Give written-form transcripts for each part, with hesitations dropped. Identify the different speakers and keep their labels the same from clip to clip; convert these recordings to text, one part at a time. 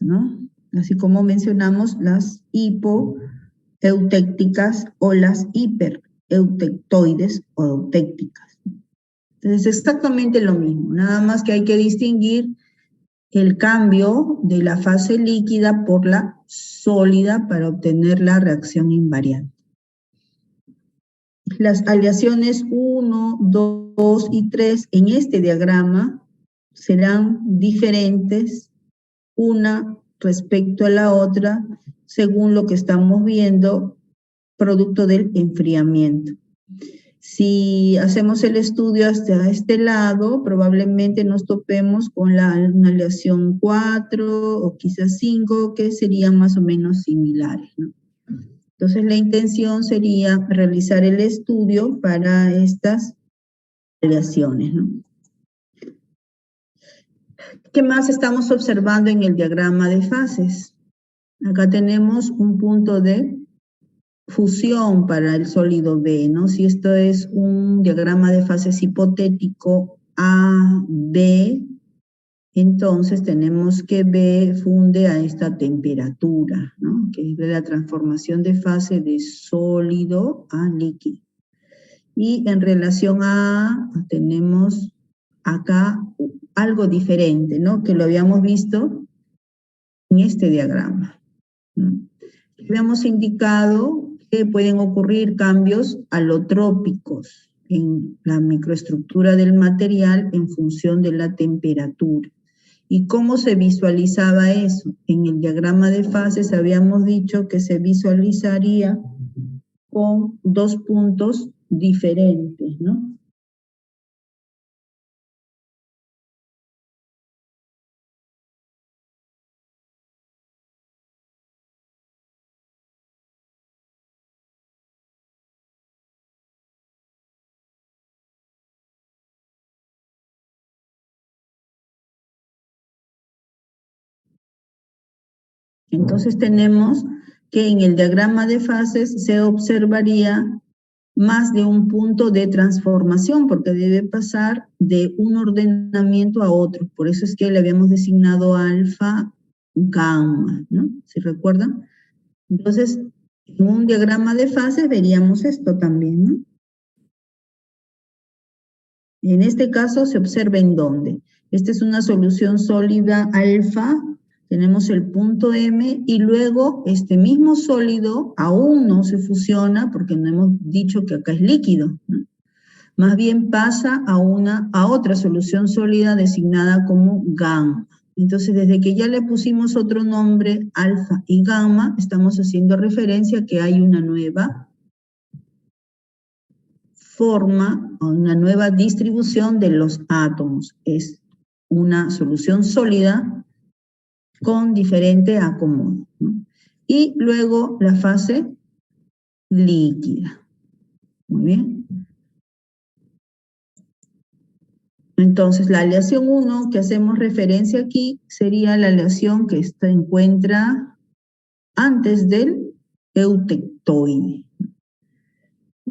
Speaker 1: ¿no? Así como mencionamos las hipoeutécticas o las hipereutectoides o eutécticas. Entonces, exactamente lo mismo, nada más que hay que distinguir el cambio de la fase líquida por la sólida para obtener la reacción invariante. Las aleaciones 1, 2 y 3 en este diagrama serán diferentes una respecto a la otra según lo que estamos viendo producto del enfriamiento. Si hacemos el estudio hasta este lado, probablemente nos topemos con una aleación 4 o quizás 5 que serían más o menos similares, ¿no? Entonces la intención sería realizar el estudio para estas aleaciones, ¿no? ¿Qué más estamos observando en el diagrama de fases? Acá tenemos un punto de fusión para el sólido B, ¿no? Si esto es un diagrama de fases hipotético A, B, entonces tenemos que B funde a esta temperatura, ¿no? Que es de la transformación de fase de sólido a líquido. Y en relación a A, tenemos acá algo diferente, ¿no? Que lo habíamos visto en este diagrama, ¿no? Habíamos indicado que pueden ocurrir cambios alotrópicos en la microestructura del material en función de la temperatura. ¿Y cómo se visualizaba eso? En el diagrama de fases habíamos dicho que se visualizaría con dos puntos diferentes, ¿no? Entonces tenemos que en el diagrama de fases se observaría más de un punto de transformación, porque debe pasar de un ordenamiento a otro. Por eso es que le habíamos designado alfa, gamma, ¿no? ¿Se recuerdan? Entonces, en un diagrama de fases veríamos esto también, ¿no? En este caso se observa en dónde. Esta es una solución sólida alfa, tenemos el punto M y luego este mismo sólido aún no se fusiona porque no hemos dicho que acá es líquido, ¿no? Más bien pasa a otra solución sólida designada como gamma. Entonces, desde que ya le pusimos otro nombre, alfa y gamma, estamos haciendo referencia a que hay una nueva forma, una nueva distribución de los átomos. Es una solución sólida con diferente acomodo, ¿no? Y luego la fase líquida. Muy bien. Entonces, la aleación 1 que hacemos referencia aquí sería la aleación que se encuentra antes del eutectoide.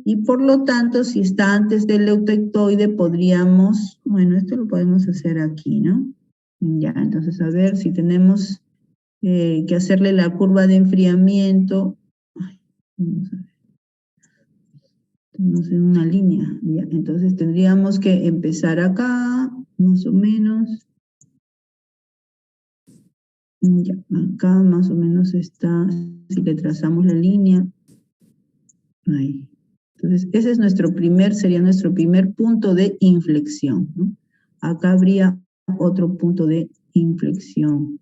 Speaker 1: Y por lo tanto, si está antes del eutectoide, podríamos, bueno, esto lo podemos hacer aquí, ¿no? Ya, entonces a ver si tenemos que hacerle la curva de enfriamiento. Ay, vamos a ver. Estamos en una línea, ya. Entonces tendríamos que empezar acá, más o menos. Ya, acá más o menos está, si le trazamos la línea. Ahí. Entonces, ese es sería nuestro primer punto de inflexión, ¿no? Acá habría otro punto de inflexión.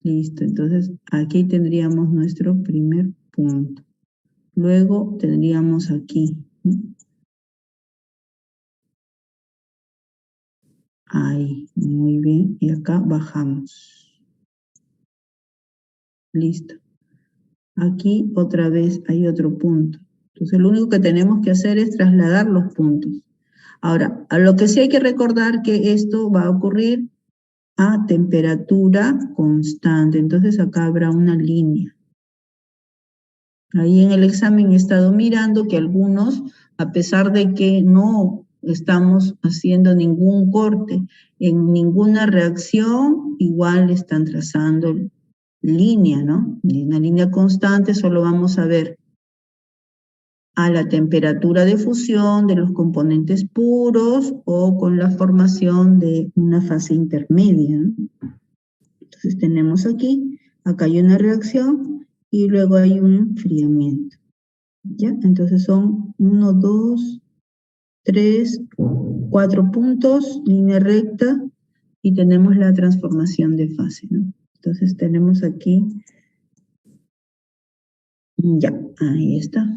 Speaker 1: Listo, entonces aquí tendríamos nuestro primer punto. Luego tendríamos aquí, ¿no? Ahí, muy bien, y acá bajamos. Listo. Aquí otra vez hay otro punto. Entonces lo único que tenemos que hacer es trasladar los puntos. Ahora, a lo que sí hay que recordar que esto va a ocurrir a temperatura constante. Entonces acá habrá una línea. Ahí en el examen he estado mirando que algunos, a pesar de que no estamos haciendo ningún corte en ninguna reacción, igual están trazando línea, ¿no? En una línea constante solo vamos a ver a la temperatura de fusión de los componentes puros o con la formación de una fase intermedia, ¿no? Entonces tenemos aquí, acá hay una reacción y luego hay un enfriamiento, ¿ya? Entonces son 1, 2, 3, 4 puntos, línea recta, y tenemos la transformación de fase, ¿no? Entonces tenemos aquí, ya, ahí está.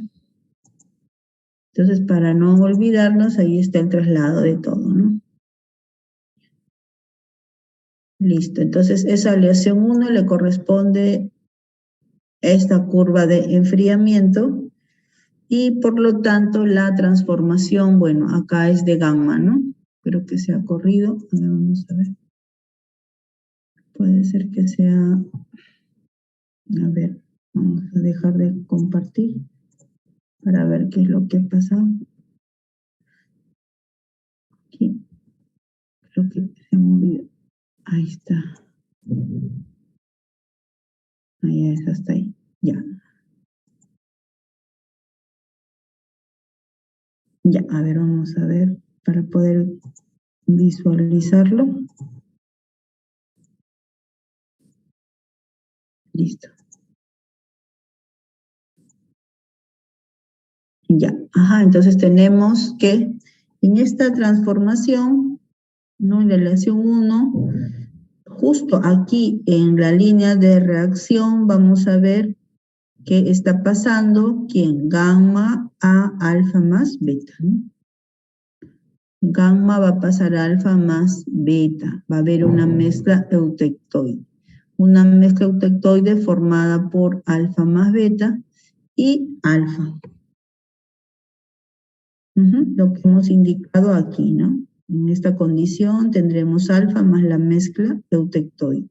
Speaker 1: Entonces, para no olvidarnos, ahí está el traslado de todo, ¿no? Listo, entonces esa aleación 1 le corresponde esta curva de enfriamiento y por lo tanto la transformación, bueno, acá es de gamma, ¿no? Espero que sea corrido. A ver, vamos a ver. Puede ser que sea... A ver, vamos a dejar de compartir para ver qué es lo que pasa. Aquí, creo que se movió. Ahí está. Ahí es, hasta ahí. Ya. Ya, a ver, vamos a ver para poder visualizarlo. Listo. Ya, ajá, entonces tenemos que en esta transformación, ¿no? En la aleación 1, justo aquí en la línea de reacción vamos a ver qué está pasando, ¿quién? Gamma a alfa más beta, ¿no? Gamma va a pasar a alfa más beta, va a haber una mezcla eutectoide. Una mezcla eutectoide formada por alfa más beta y alfa. Lo que hemos indicado aquí, ¿no? En esta condición tendremos alfa más la mezcla eutectoide.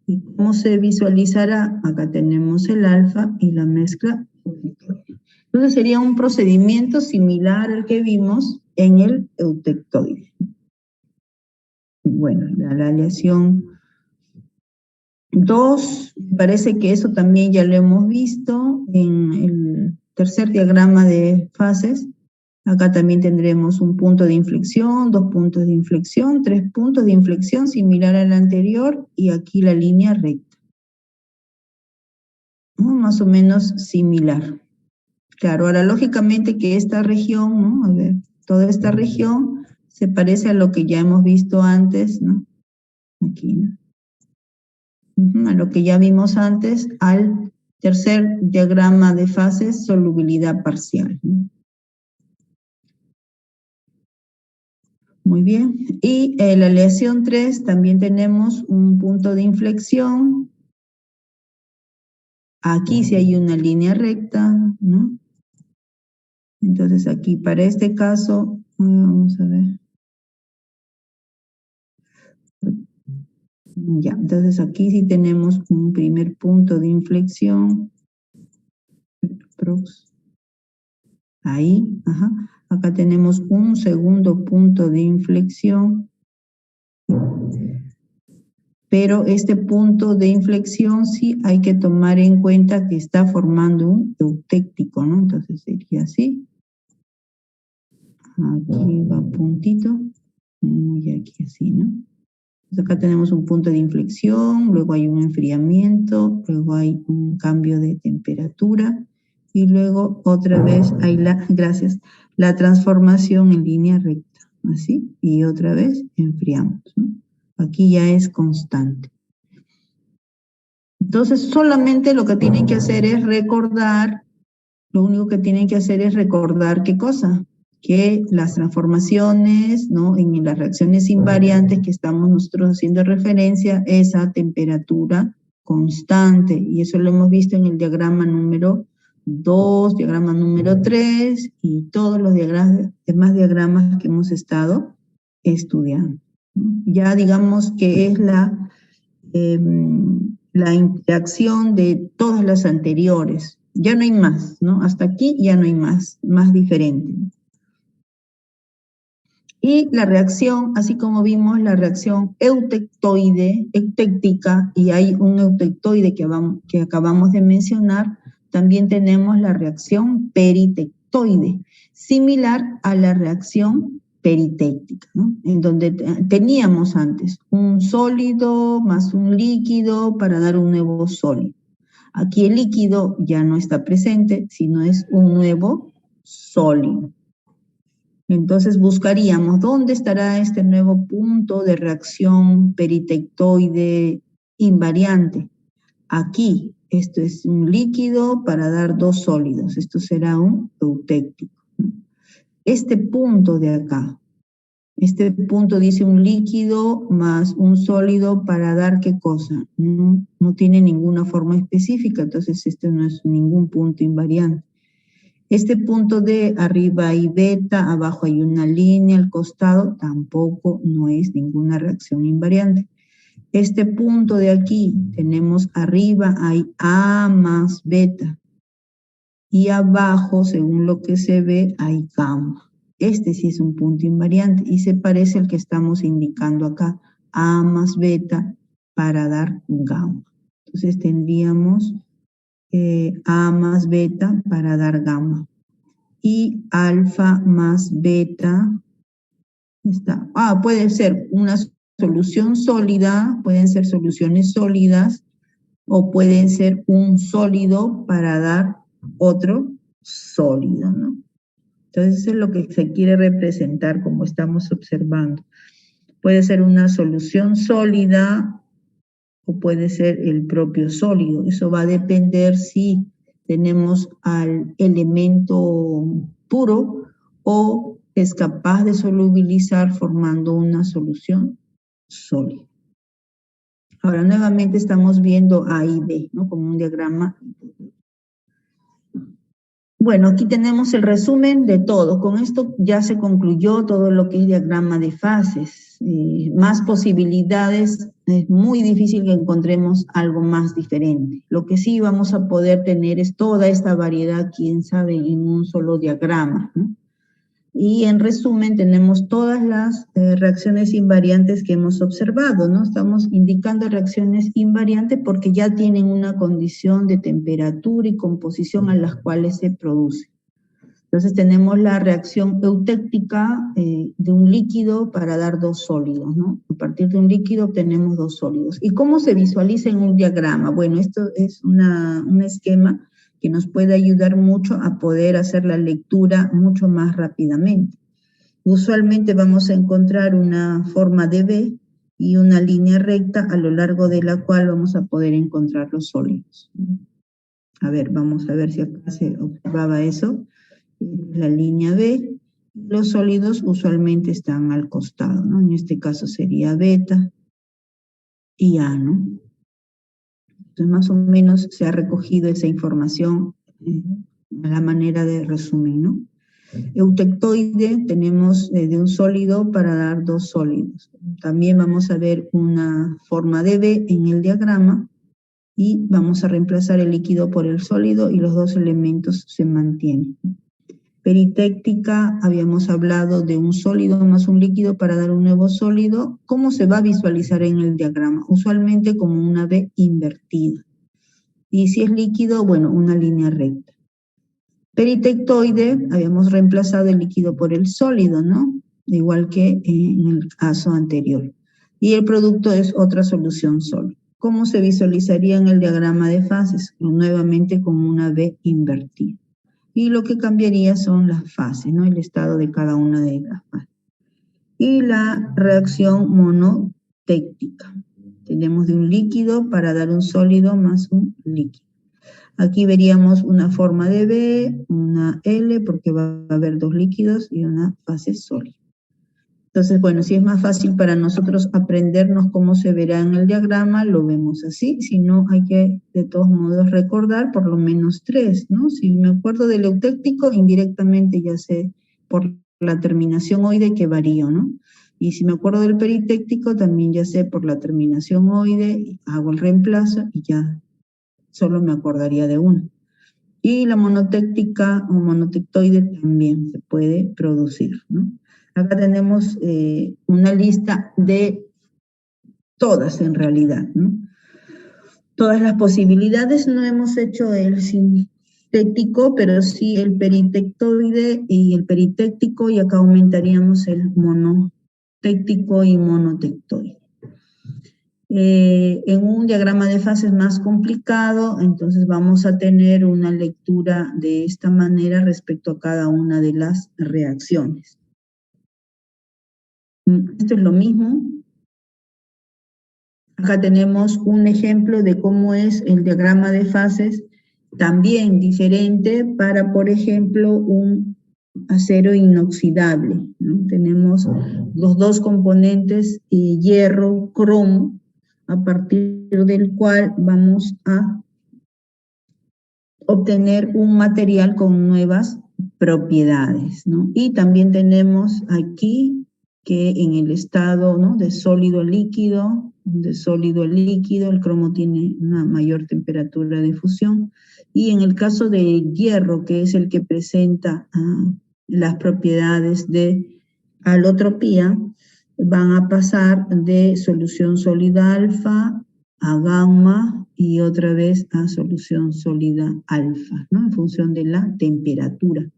Speaker 1: ¿Y cómo se visualizará? Acá tenemos el alfa y la mezcla eutectoide. Entonces sería un procedimiento similar al que vimos en el eutectoide. Bueno, la aleación 2, parece que eso también ya lo hemos visto en el tercer diagrama de fases. Acá también tendremos un punto de inflexión, 2 puntos de inflexión, 3 puntos de inflexión similar al anterior y aquí la línea recta, ¿no? Más o menos similar. Claro, ahora lógicamente que esta región, ¿no? A ver, toda esta región se parece a lo que ya hemos visto antes, ¿no? Aquí, ¿no? A lo que ya vimos antes, al tercer diagrama de fases, solubilidad parcial, ¿no? Muy bien. Y la aleación 3 también tenemos un punto de inflexión. Aquí sí hay una línea recta, ¿no? Entonces aquí para este caso, vamos a ver. Ya, entonces aquí sí tenemos un primer punto de inflexión. Ahí, ajá. Acá tenemos un segundo punto de inflexión. Pero este punto de inflexión sí hay que tomar en cuenta que está formando un eutéctico, ¿no? Entonces sería así. Aquí va puntito. Y aquí así, ¿no? Entonces acá tenemos un punto de inflexión, luego hay un enfriamiento, luego hay un cambio de temperatura y luego otra vez hay la transformación en línea recta, así, y otra vez enfriamos, ¿no? Aquí ya es constante. Entonces solamente lo que tienen que hacer es recordar, lo único que tienen que hacer es recordar ¿qué cosa? Que las transformaciones, ¿no? En las reacciones invariantes que estamos nosotros haciendo referencia es a temperatura constante, y eso lo hemos visto en el diagrama número 2, diagrama número 3, y todos los demás diagramas que hemos estado estudiando. Ya digamos que es la interacción de todas las anteriores. Ya no hay más, ¿no? Hasta aquí ya no hay más diferente. Y la reacción, así como vimos la reacción eutectóica, y hay un eutectoide que acabamos de mencionar, también tenemos la reacción peritectoide, similar a la reacción peritéctica, ¿no? En donde teníamos antes un sólido más un líquido para dar un nuevo sólido. Aquí el líquido ya no está presente, sino es un nuevo sólido. Entonces buscaríamos dónde estará este nuevo punto de reacción peritectoide invariante. Aquí, esto es un líquido para dar dos sólidos. Esto será un eutéctico. Este punto de acá, este punto dice un líquido más un sólido para dar ¿qué cosa? No tiene ninguna forma específica, entonces este no es ningún punto invariante. Este punto de arriba hay beta, abajo hay una línea, al costado tampoco no es ninguna reacción invariante. Este punto de aquí, tenemos arriba hay A más beta y abajo, según lo que se ve, hay gamma. Este sí es un punto invariante y se parece al que estamos indicando acá, A más beta para dar gamma. Entonces tendríamos A más beta para dar gamma. Y alfa más beta, puede ser una solución sólida, pueden ser soluciones sólidas, o pueden ser un sólido para dar otro sólido, ¿no? Entonces eso es lo que se quiere representar como estamos observando. Puede ser una solución sólida o puede ser el propio sólido. Eso va a depender si tenemos al elemento puro o es capaz de solubilizar formando una solución sólida. Ahora nuevamente estamos viendo A y B, ¿no? Como un diagrama. Bueno, aquí tenemos el resumen de todo. Con esto ya se concluyó todo lo que es diagrama de fases. Más posibilidades, es muy difícil que encontremos algo más diferente. Lo que sí vamos a poder tener es toda esta variedad, quién sabe, en un solo diagrama, ¿no? Y en resumen tenemos todas las reacciones invariantes que hemos observado, ¿no? Estamos indicando reacciones invariantes porque ya tienen una condición de temperatura y composición a las cuales se produce. Entonces tenemos la reacción eutéctica de un líquido para dar dos sólidos, ¿no? A partir de un líquido obtenemos dos sólidos. ¿Y cómo se visualiza en un diagrama? Bueno, esto es un esquema que nos puede ayudar mucho a poder hacer la lectura mucho más rápidamente. Usualmente vamos a encontrar una forma de V y una línea recta a lo largo de la cual vamos a poder encontrar los sólidos. A ver, vamos a ver si acá se observaba eso. La línea B, los sólidos usualmente están al costado, ¿no? En este caso sería beta y A, ¿no? Entonces, más o menos se ha recogido esa información a la manera de resumen, ¿no? Eutectoide tenemos de un sólido para dar dos sólidos. También vamos a ver una forma de V en el diagrama y vamos a reemplazar el líquido por el sólido y los dos elementos se mantienen. Peritéctica, habíamos hablado de un sólido más un líquido para dar un nuevo sólido. ¿Cómo se va a visualizar en el diagrama? Usualmente como una V invertida. Y si es líquido, bueno, una línea recta. Peritectoide, habíamos reemplazado el líquido por el sólido, ¿no? Igual que en el caso anterior. Y el producto es otra solución sólida. ¿Cómo se visualizaría en el diagrama de fases? Nuevamente como una V invertida. Y lo que cambiaría son las fases, ¿no? El estado de cada una de las fases. Y la reacción monotéctica. Tenemos de un líquido para dar un sólido más un líquido. Aquí veríamos una forma de B, una L, porque va a haber dos líquidos y una fase sólida. Entonces, bueno, si es más fácil para nosotros aprendernos cómo se verá en el diagrama, lo vemos así. Si no, hay que de todos modos recordar por lo menos tres, ¿no? Si me acuerdo del eutéctico, indirectamente ya sé por la terminación oide que varío, ¿no? Y si me acuerdo del peritéctico, también ya sé por la terminación oide, hago el reemplazo y ya solo me acordaría de uno. Y la monotéctica o monotectoide también se puede producir, ¿no? Acá tenemos una lista de todas en realidad, ¿no? Todas las posibilidades. No hemos hecho el sintético, pero sí el peritectoide y el peritéctico, y acá aumentaríamos el monotéctico y monotectoide. En un diagrama de fases más complicado, entonces vamos a tener una lectura de esta manera respecto a cada una de las reacciones. Esto es lo mismo. Acá tenemos un ejemplo de cómo es el diagrama de fases, también diferente para, por ejemplo, un acero inoxidable, ¿no? Tenemos los dos componentes, hierro, cromo, a partir del cual vamos a obtener un material con nuevas propiedades, ¿no? Y también tenemos aquí que en el estado, ¿no?, de sólido líquido, el cromo tiene una mayor temperatura de fusión, y en el caso de hierro, que es el que presenta las propiedades de alotropía, van a pasar de solución sólida alfa a gamma y otra vez a solución sólida alfa, ¿no?, en función de la temperatura,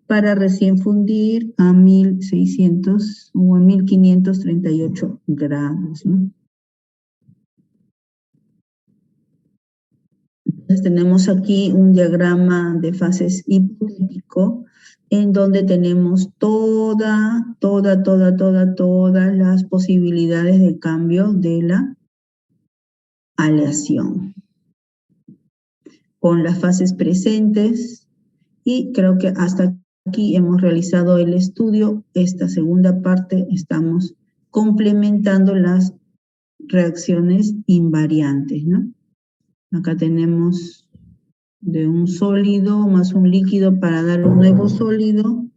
Speaker 1: para recién fundir a 1600 o a 1538 grados, ¿no? Entonces tenemos aquí un diagrama de fases hipotético en donde tenemos todas las posibilidades de cambio de la aleación, con las fases presentes, y creo que hasta aquí hemos realizado el estudio. Esta segunda parte estamos complementando las reacciones invariantes, ¿no? Acá tenemos de un sólido más un líquido para dar un nuevo sólido.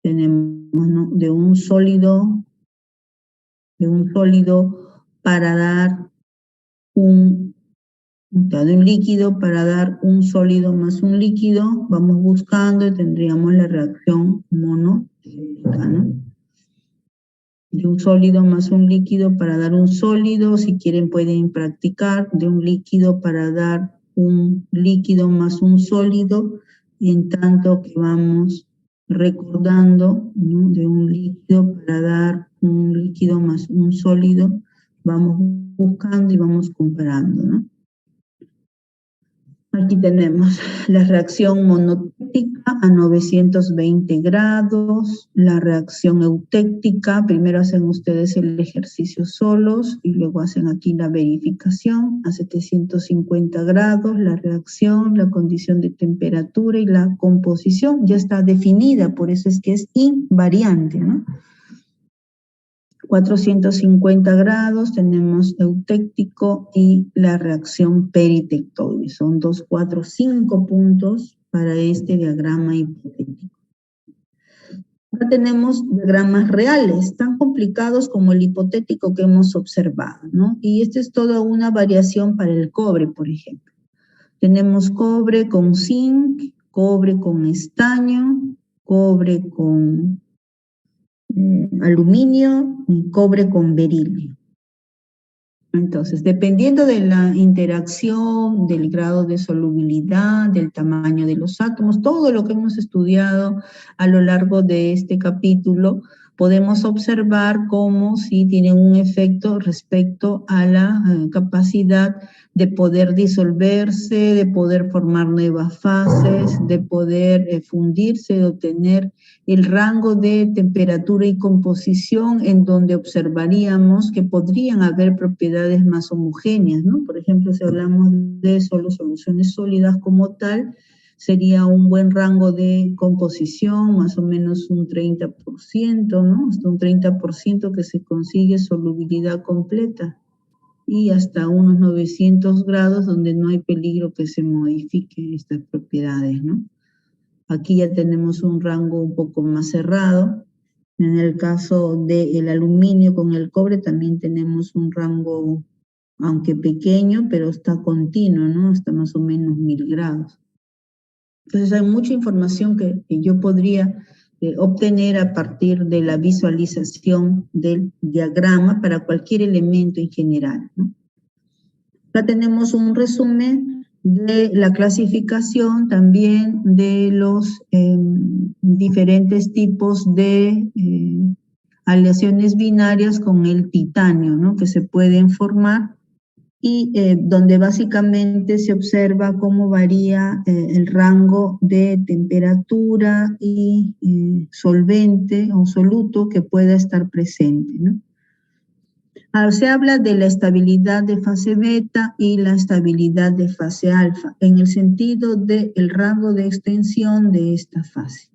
Speaker 1: Tenemos, ¿no?, de un sólido para dar de un líquido para dar un sólido más un líquido. Vamos buscando y tendríamos la reacción monotéctica, ¿no? De un sólido más un líquido para dar un sólido. Si quieren pueden practicar de un líquido para dar un líquido más un sólido, y en tanto que vamos recordando, ¿no?, de un líquido para dar un líquido más un sólido, vamos buscando y vamos comparando, ¿no? Aquí tenemos la reacción monotéctica a 920 grados, la reacción eutéctica. Primero hacen ustedes el ejercicio solos y luego hacen aquí la verificación a 750 grados. La reacción, la condición de temperatura y la composición ya está definida, por eso es que es invariante, ¿no? 450 grados, tenemos eutéctico y la reacción peritectoide. Son 2, 4, 5 puntos para este diagrama hipotético. Ahora tenemos diagramas reales, tan complicados como el hipotético que hemos observado, ¿no? Y esta es toda una variación para el cobre, por ejemplo. Tenemos cobre con zinc, cobre con estaño, cobre con aluminio y cobre con berilio. Entonces, dependiendo de la interacción, del grado de solubilidad, del tamaño de los átomos, todo lo que hemos estudiado a lo largo de este capítulo, podemos observar cómo sí tienen un efecto respecto a la capacidad de poder disolverse, de poder formar nuevas fases, de poder fundirse, de obtener el rango de temperatura y composición en donde observaríamos que podrían haber propiedades más homogéneas, ¿no? Por ejemplo, si hablamos de solo soluciones sólidas como tal, sería un buen rango de composición, más o menos un 30%, ¿no? Hasta un 30% que se consigue solubilidad completa, y hasta unos 900 grados donde no hay peligro que se modifiquen estas propiedades, ¿no? Aquí ya tenemos un rango un poco más cerrado. En el caso del aluminio con el cobre también tenemos un rango, aunque pequeño, pero está continuo, ¿no? Hasta más o menos 1000 grados. Entonces hay mucha información que yo podría obtener a partir de la visualización del diagrama para cualquier elemento en general, ¿no? Acá tenemos un resumen de la clasificación también de los diferentes tipos de aleaciones binarias con el titanio, ¿no? Que se pueden formar y donde básicamente se observa cómo varía el rango de temperatura y solvente o soluto que pueda estar presente, ¿no? Se habla de la estabilidad de fase beta y la estabilidad de fase alfa, en el sentido del rango de extensión de esta fase.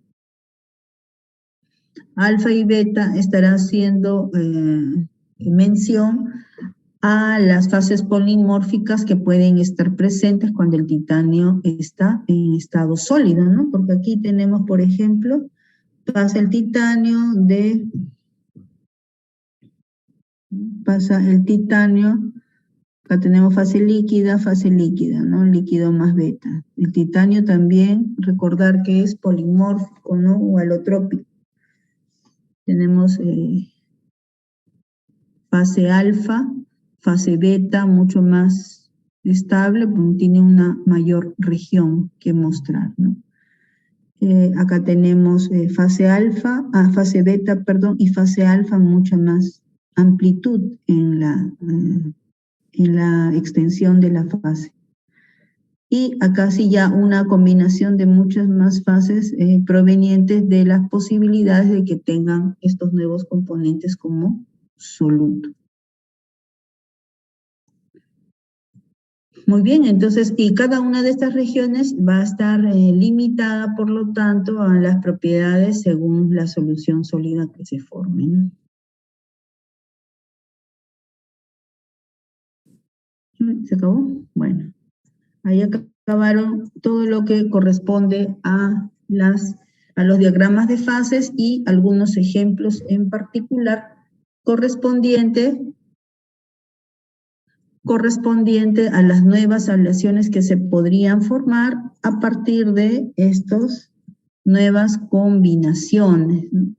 Speaker 1: Alfa y beta estarán haciendo mención a las fases polimórficas que pueden estar presentes cuando el titanio está en estado sólido, ¿no? Porque aquí tenemos, por ejemplo, pasa el titanio, acá tenemos fase líquida, ¿no? Líquido más beta. El titanio también, recordar que es polimórfico, ¿no? O alotrópico. Tenemos fase alfa, fase beta mucho más estable, porque tiene una mayor región que mostrar, ¿no? Acá tenemos fase beta, perdón, y fase alfa mucha más amplitud en la extensión de la fase. Y acá sí ya una combinación de muchas más fases provenientes de las posibilidades de que tengan estos nuevos componentes como soluto. Muy bien, entonces, y cada una de estas regiones va a estar limitada, por lo tanto, a las propiedades según la solución sólida que se forme, ¿no? ¿Se acabó? Bueno, ahí acabaron todo lo que corresponde a los diagramas de fases y algunos ejemplos en particular correspondiente a las nuevas aleaciones que se podrían formar a partir de estas nuevas combinaciones, ¿no?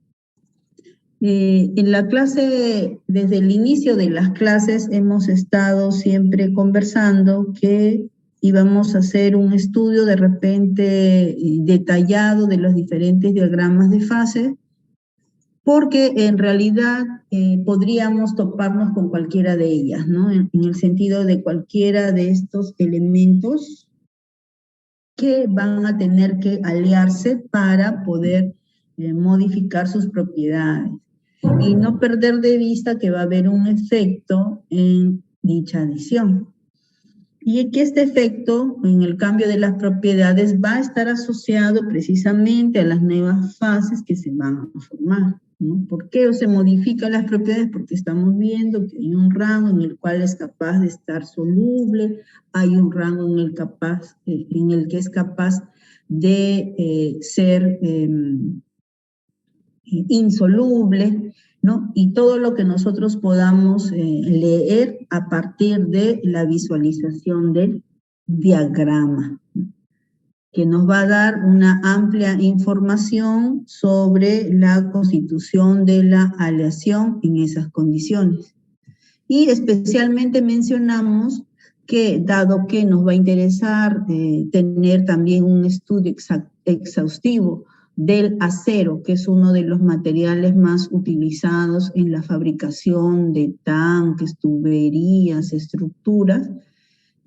Speaker 1: En la clase, desde el inicio de las clases, hemos estado siempre conversando que íbamos a hacer un estudio de repente detallado de los diferentes diagramas de fase, porque en realidad podríamos toparnos con cualquiera de ellas, ¿no? En el sentido de cualquiera de estos elementos que van a tener que aliarse para poder modificar sus propiedades. Y no perder de vista que va a haber un efecto en dicha adición. Y que este efecto en el cambio de las propiedades va a estar asociado precisamente a las nuevas fases que se van a formar, ¿no? ¿Por qué se modifican las propiedades? Porque estamos viendo que hay un rango en el cual es capaz de estar soluble, hay un rango en el que es capaz de ser insoluble, ¿no? Y todo lo que nosotros podamos leer a partir de la visualización del diagrama, ¿no? Que nos va a dar una amplia información sobre la constitución de la aleación en esas condiciones. Y especialmente mencionamos que, dado que nos va a interesar tener también un estudio exhaustivo del acero, que es uno de los materiales más utilizados en la fabricación de tanques, tuberías, estructuras,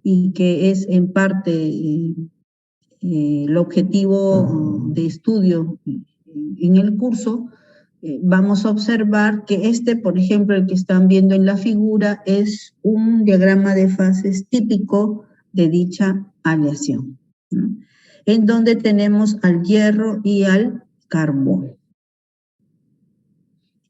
Speaker 1: y que es en parte el objetivo de estudio en el curso, vamos a observar que por ejemplo, el que están viendo en la figura, es un diagrama de fases típico de dicha aleación, ¿no? En donde tenemos al hierro y al carbón.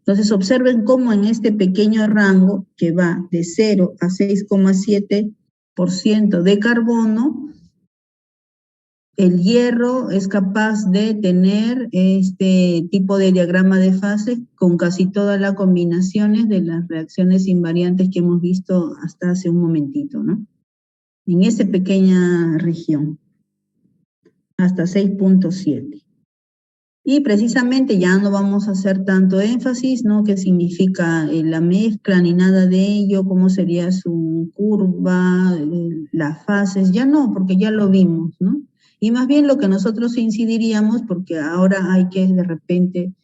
Speaker 1: Entonces, observen cómo en este pequeño rango, que va de 0 a 6,7% de carbono, el hierro es capaz de tener este tipo de diagrama de fase con casi todas las combinaciones de las reacciones invariantes que hemos visto hasta hace un momentito, ¿no? En esa pequeña región, hasta 6,7. Y precisamente ya no vamos a hacer tanto énfasis, ¿no? ¿Qué significa la mezcla ni nada de ello? ¿Cómo sería su curva? Las fases, ya no, porque ya lo vimos, ¿no? Y más bien lo que nosotros incidiríamos, porque ahora hay que de repente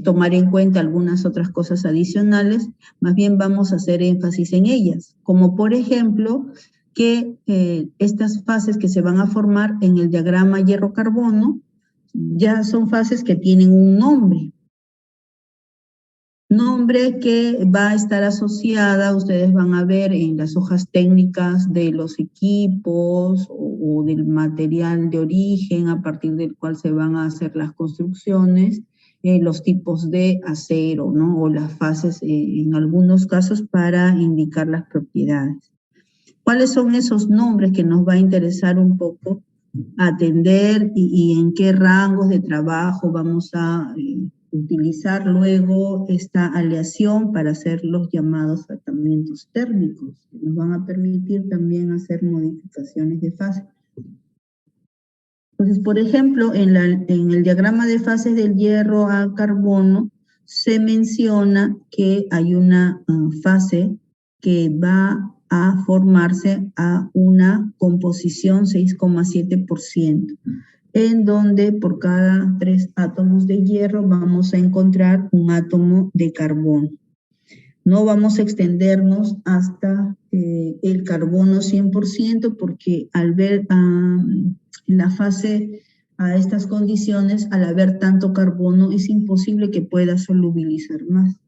Speaker 1: tomar en cuenta algunas otras cosas adicionales, más bien vamos a hacer énfasis en ellas, como por ejemplo que estas fases que se van a formar en el diagrama hierro-carbono, ya son fases que tienen un nombre que va a estar asociada, ustedes van a ver en las hojas técnicas de los equipos o del material de origen a partir del cual se van a hacer las construcciones, los tipos de acero, ¿no? O las fases en algunos casos para indicar las propiedades. ¿Cuáles son esos nombres que nos va a interesar un poco atender y en qué rangos de trabajo vamos a utilizar luego esta aleación para hacer los llamados tratamientos térmicos, que nos van a permitir también hacer modificaciones de fase? Entonces, por ejemplo, en el diagrama de fases del hierro a carbono, se menciona que hay una fase que va a formarse a una composición 6,7%, en donde por cada 3 átomos de hierro vamos a encontrar un átomo de carbono. No vamos a extendernos hasta el carbono 100% porque al ver la fase a estas condiciones, al haber tanto carbono, es imposible que pueda solubilizar más.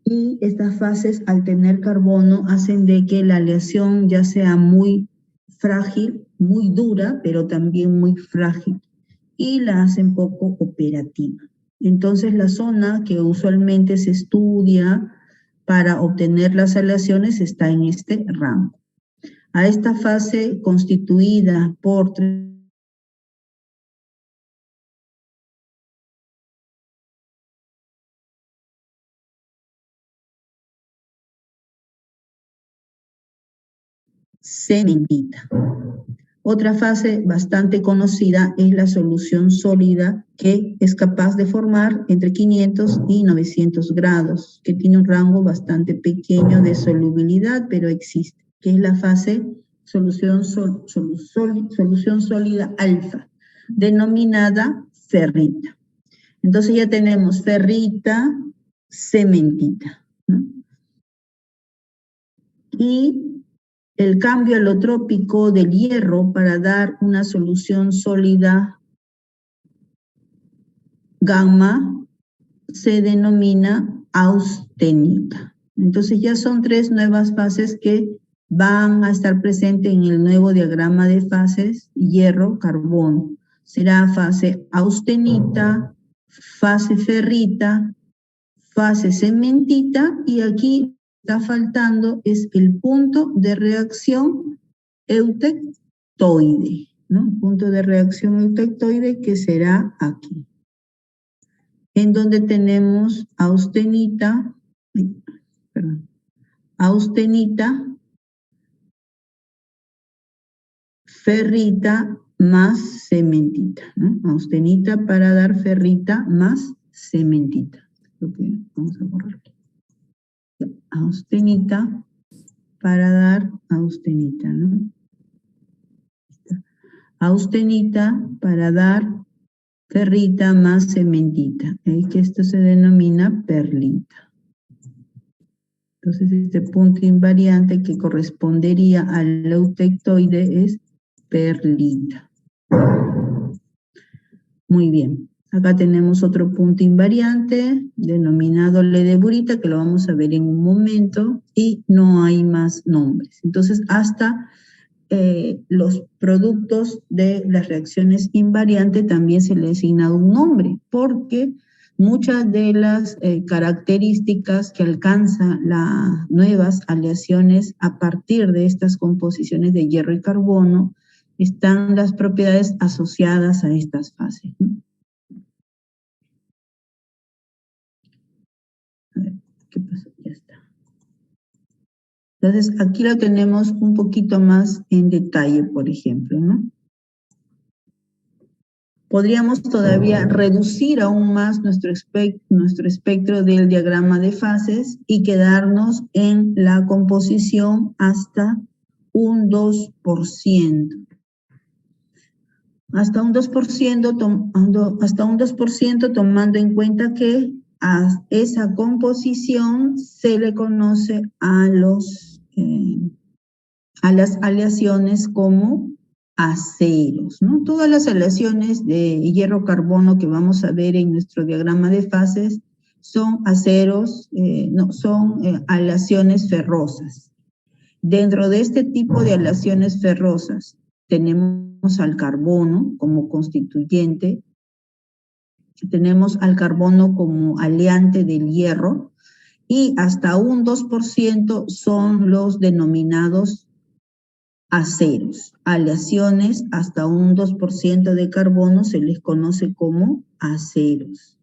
Speaker 1: Y estas fases, al tener carbono, hacen de que la aleación ya sea muy frágil, muy dura, pero también muy frágil, y la hacen poco operativa. Entonces, la zona que usualmente se estudia para obtener las aleaciones está en este rango. A esta fase constituida por cementita. Otra fase bastante conocida es la solución sólida, que es capaz de formar entre 500 y 900 grados, que tiene un rango bastante pequeño de solubilidad, pero existe, que es la fase solución sólida alfa, denominada ferrita. Entonces ya tenemos ferrita, cementita, ¿no? Y el cambio alotrópico del hierro para dar una solución sólida gamma se denomina austenita. Entonces ya son 3 nuevas fases que van a estar presentes en el nuevo diagrama de fases hierro-carbono. Será fase austenita, fase ferrita, fase cementita, y aquí está faltando es el punto de reacción eutectoide, ¿no? Punto de reacción eutectoide, que será aquí, en donde tenemos austenita, ferrita más cementita, ¿no? Austenita para dar ferrita más cementita. Okay, vamos a borrar aquí. Austenita para dar austenita, ¿no? Austenita para dar ferrita más cementita, que esto se denomina perlita. Entonces este punto invariante que correspondería al eutectoide es perlita. Muy bien. Acá tenemos otro punto invariante denominado ledeburita, que lo vamos a ver en un momento, y no hay más nombres. Entonces, hasta los productos de las reacciones invariantes también se le ha asignado un nombre, porque muchas de las características que alcanzan las nuevas aleaciones a partir de estas composiciones de hierro y carbono están las propiedades asociadas a estas fases, ¿no? A ver, ¿qué pasó? Ya está. Entonces, aquí lo tenemos un poquito más en detalle, por ejemplo, ¿no? Podríamos todavía reducir aún más nuestro espectro del diagrama de fases y quedarnos en la composición hasta un 2%. Hasta un 2% tomando en cuenta que a esa composición se le conoce a las aleaciones como aceros, ¿no? Todas las aleaciones de hierro-carbono que vamos a ver en nuestro diagrama de fases son aceros, son aleaciones ferrosas. Dentro de este tipo de aleaciones ferrosas tenemos al carbono como constituyente, tenemos al carbono como aleante del hierro y hasta un 2% son los denominados aceros. Aleaciones hasta un 2% de carbono se les conoce como aceros.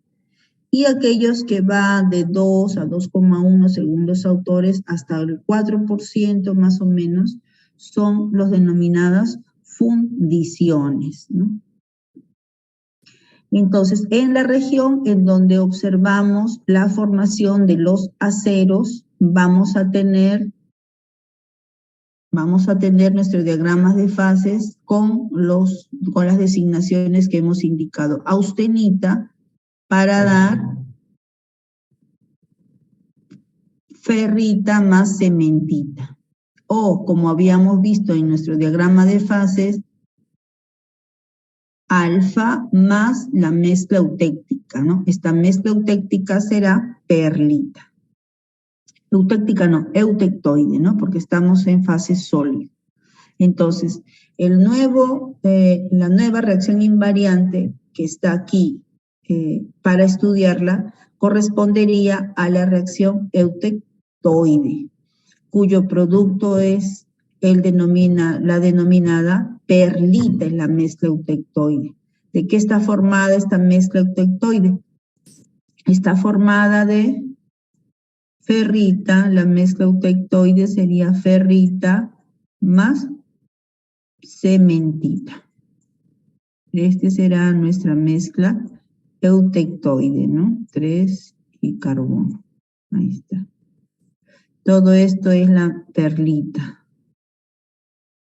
Speaker 1: Y aquellos que van de 2 a 2,1 según los autores hasta el 4% más o menos son los denominadas fundiciones, ¿no? Entonces, en la región en donde observamos la formación de los aceros, vamos a tener nuestros diagramas de fases con las designaciones que hemos indicado. Austenita para dar ferrita más cementita. O, como habíamos visto en nuestro diagrama de fases, alfa más la mezcla eutéctica, ¿no? Esta mezcla eutéctica será perlita. Eutéctica no, eutectoide, ¿no? Porque estamos en fase sólida. Entonces, la nueva reacción invariante que está aquí para estudiarla correspondería a la reacción eutectoide, cuyo producto es la denominada perlita en la mezcla eutectoide. ¿De qué está formada esta mezcla eutectoide? Está formada de ferrita, la mezcla eutectoide sería ferrita más cementita. Este será nuestra mezcla eutectoide, ¿no? 3 y carbono. Ahí está. Todo esto es la perlita,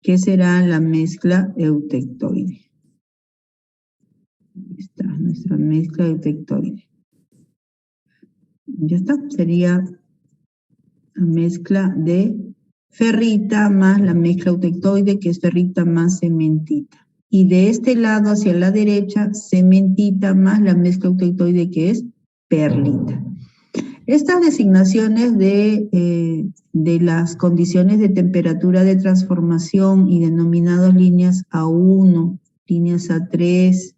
Speaker 1: que será la mezcla eutectoide. Ahí está, nuestra mezcla eutectoide. Ya está, sería la mezcla de ferrita más la mezcla eutectoide, que es ferrita más cementita. Y de este lado hacia la derecha, cementita más la mezcla eutectoide, que es perlita. Estas designaciones de las condiciones de temperatura de transformación y denominadas líneas A1, líneas A3,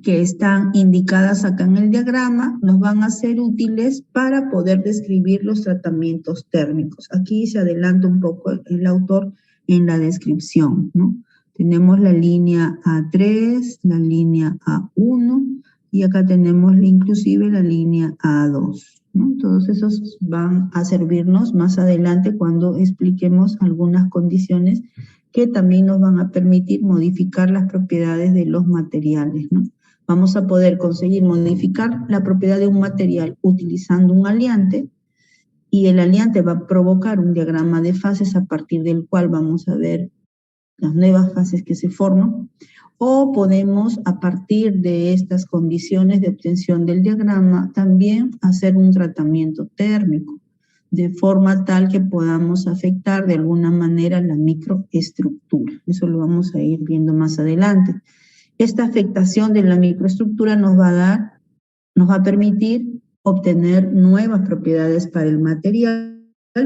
Speaker 1: que están indicadas acá en el diagrama, nos van a ser útiles para poder describir los tratamientos térmicos. Aquí se adelanta un poco el autor en la descripción, ¿no? Tenemos la línea A3, la línea A1, y acá tenemos inclusive la línea A2, ¿no? Todos esos van a servirnos más adelante cuando expliquemos algunas condiciones que también nos van a permitir modificar las propiedades de los materiales, ¿no? Vamos a poder conseguir modificar la propiedad de un material utilizando un aliante, y el aliante va a provocar un diagrama de fases a partir del cual vamos a ver las nuevas fases que se forman, o podemos, a partir de estas condiciones de obtención del diagrama, también hacer un tratamiento térmico, de forma tal que podamos afectar de alguna manera la microestructura. Eso lo vamos a ir viendo más adelante. Esta afectación de la microestructura nos va a permitir obtener nuevas propiedades para el material,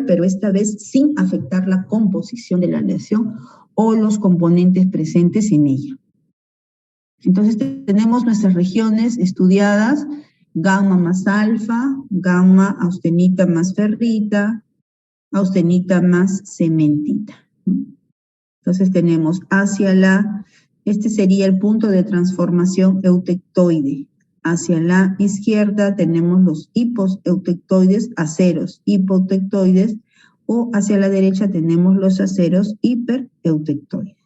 Speaker 1: pero esta vez sin afectar la composición de la aleación o los componentes presentes en ella. Entonces tenemos nuestras regiones estudiadas: gamma más alfa, gamma austenita más ferrita, austenita más cementita. Entonces tenemos este sería el punto de transformación eutectoide. Hacia la izquierda tenemos los hipoeutectoides, aceros hipoeutectoides, o hacia la derecha tenemos los aceros hipereutectoides.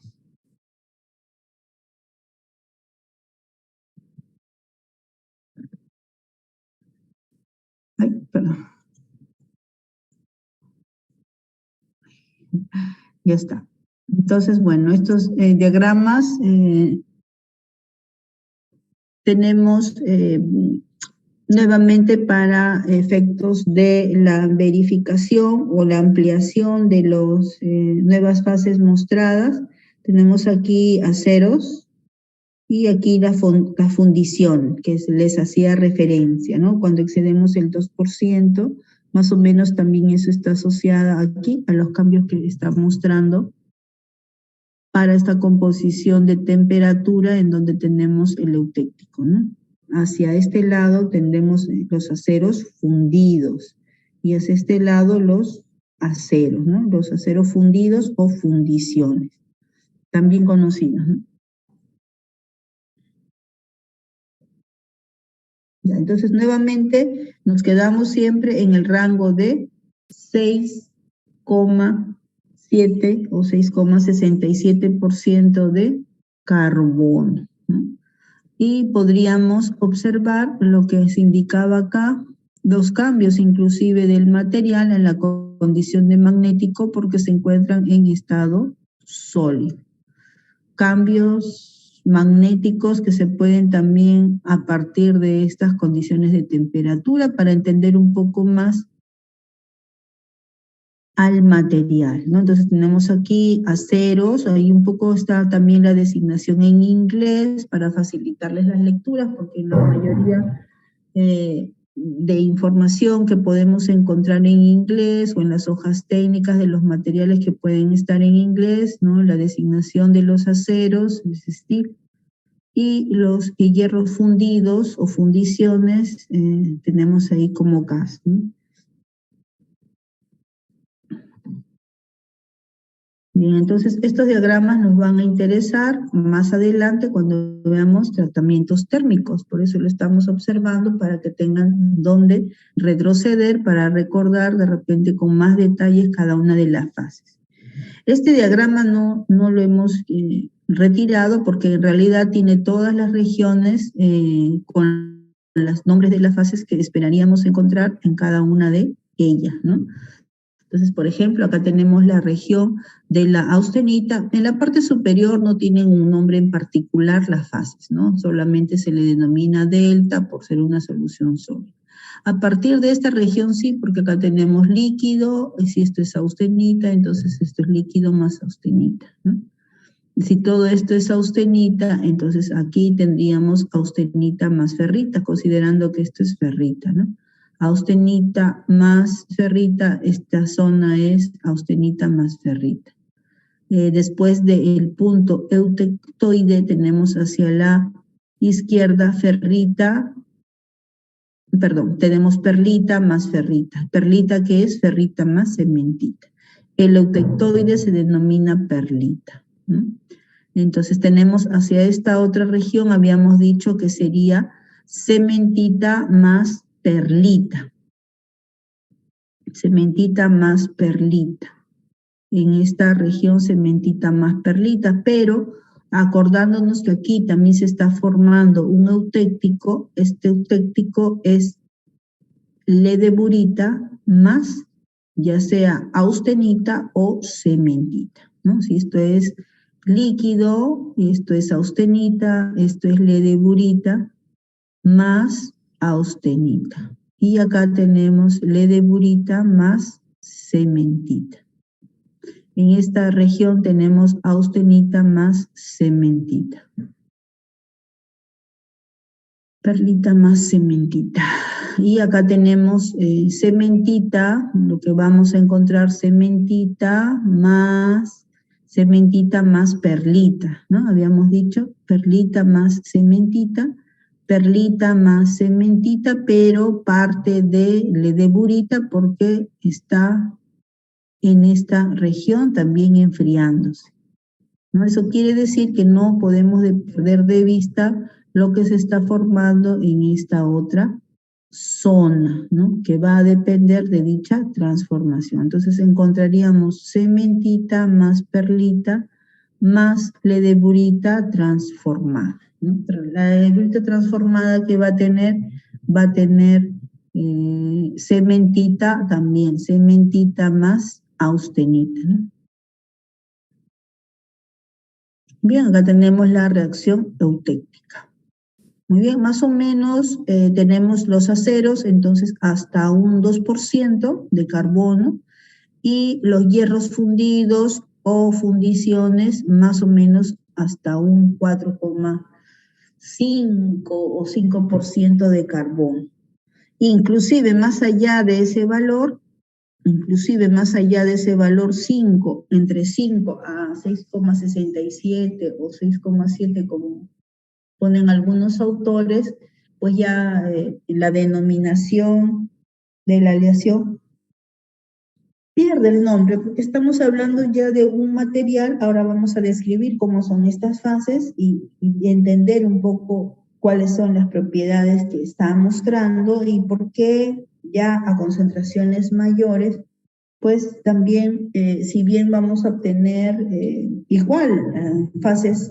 Speaker 1: Ay, perdón. Ya está. Entonces, bueno, estos diagramas tenemos nuevamente para efectos de la verificación o la ampliación de las nuevas fases mostradas. Tenemos aquí aceros y aquí la fundición, que les hacía referencia, ¿no? Cuando excedemos el 2%, más o menos también eso está asociado aquí a los cambios que está mostrando para esta composición de temperatura en donde tenemos el eutéctico, ¿no? Hacia este lado tendremos los aceros fundidos y hacia este lado los aceros, ¿no? Los aceros fundidos o fundiciones, también conocidos, ¿no? Ya, entonces, nuevamente, nos quedamos siempre en el rango de 6,7 o 6,67% de carbono, ¿no? Y podríamos observar lo que se indicaba acá, los cambios inclusive del material en la condición de magnético porque se encuentran en estado sólido. Cambios magnéticos que se pueden también a partir de estas condiciones de temperatura para entender un poco más al material, ¿no? Entonces tenemos aquí aceros, ahí un poco está también la designación en inglés para facilitarles las lecturas, porque la mayoría de información que podemos encontrar en inglés o en las hojas técnicas de los materiales que pueden estar en inglés, ¿no? La designación de los aceros, es steel, y los hierros fundidos o fundiciones tenemos ahí como gas, ¿no? Bien, entonces estos diagramas nos van a interesar más adelante cuando veamos tratamientos térmicos, por eso lo estamos observando para que tengan dónde retroceder para recordar de repente con más detalles cada una de las fases. Este diagrama no lo hemos retirado porque en realidad tiene todas las regiones con los nombres de las fases que esperaríamos encontrar en cada una de ellas, ¿no? Entonces, por ejemplo, acá tenemos la región de la austenita. En la parte superior no tienen un nombre en particular las fases, ¿no? Solamente se le denomina delta por ser una solución sólida. A partir de esta región sí, porque acá tenemos líquido, y si esto es austenita, entonces esto es líquido más austenita, ¿no? Si todo esto es austenita, entonces aquí tendríamos austenita más ferrita, considerando que esto es ferrita, ¿no? Austenita más ferrita, esta zona es austenita más ferrita. Después del punto eutectoide tenemos hacia la izquierda ferrita, perdón, tenemos perlita más ferrita. Perlita, ¿qué es? Ferrita más cementita. El eutectoide se denomina perlita, ¿no? Entonces tenemos hacia esta otra región, habíamos dicho que sería cementita más perlita. Cementita más perlita. En esta región cementita más perlita, pero acordándonos que aquí también se está formando un eutéctico, este eutéctico es ledeburita más ya sea austenita o cementita, ¿no? Si esto es líquido, esto es austenita, esto es ledeburita más austenita. Y acá tenemos ledeburita más cementita. En esta región tenemos austenita más cementita. Perlita más cementita. Y acá tenemos cementita, lo que vamos a encontrar cementita más perlita, ¿no? Habíamos dicho perlita más cementita, pero parte de ledeburita porque está en esta región también enfriándose, ¿no? Eso quiere decir que no podemos perder de vista lo que se está formando en esta otra zona, ¿no? Que va a depender de dicha transformación. Entonces encontraríamos cementita más perlita más ledeburita transformada, ¿no? La ledeburita transformada que va a tener cementita también, cementita más austenita, ¿no? Bien, acá tenemos la reacción eutéctica. Muy bien, más o menos tenemos los aceros, entonces hasta un 2% de carbono, y los hierros fundidos o fundiciones más o menos hasta un 4,5 o 5% de carbono. Inclusive más allá de ese valor, 5, entre 5 a 6,67 o 6,7 como ponen algunos autores, pues ya la denominación de la aleación pierde el nombre, porque estamos hablando ya de un material. Ahora vamos a describir cómo son estas fases y entender un poco cuáles son las propiedades que está mostrando y por qué ya a concentraciones mayores, pues también, si bien vamos a obtener fases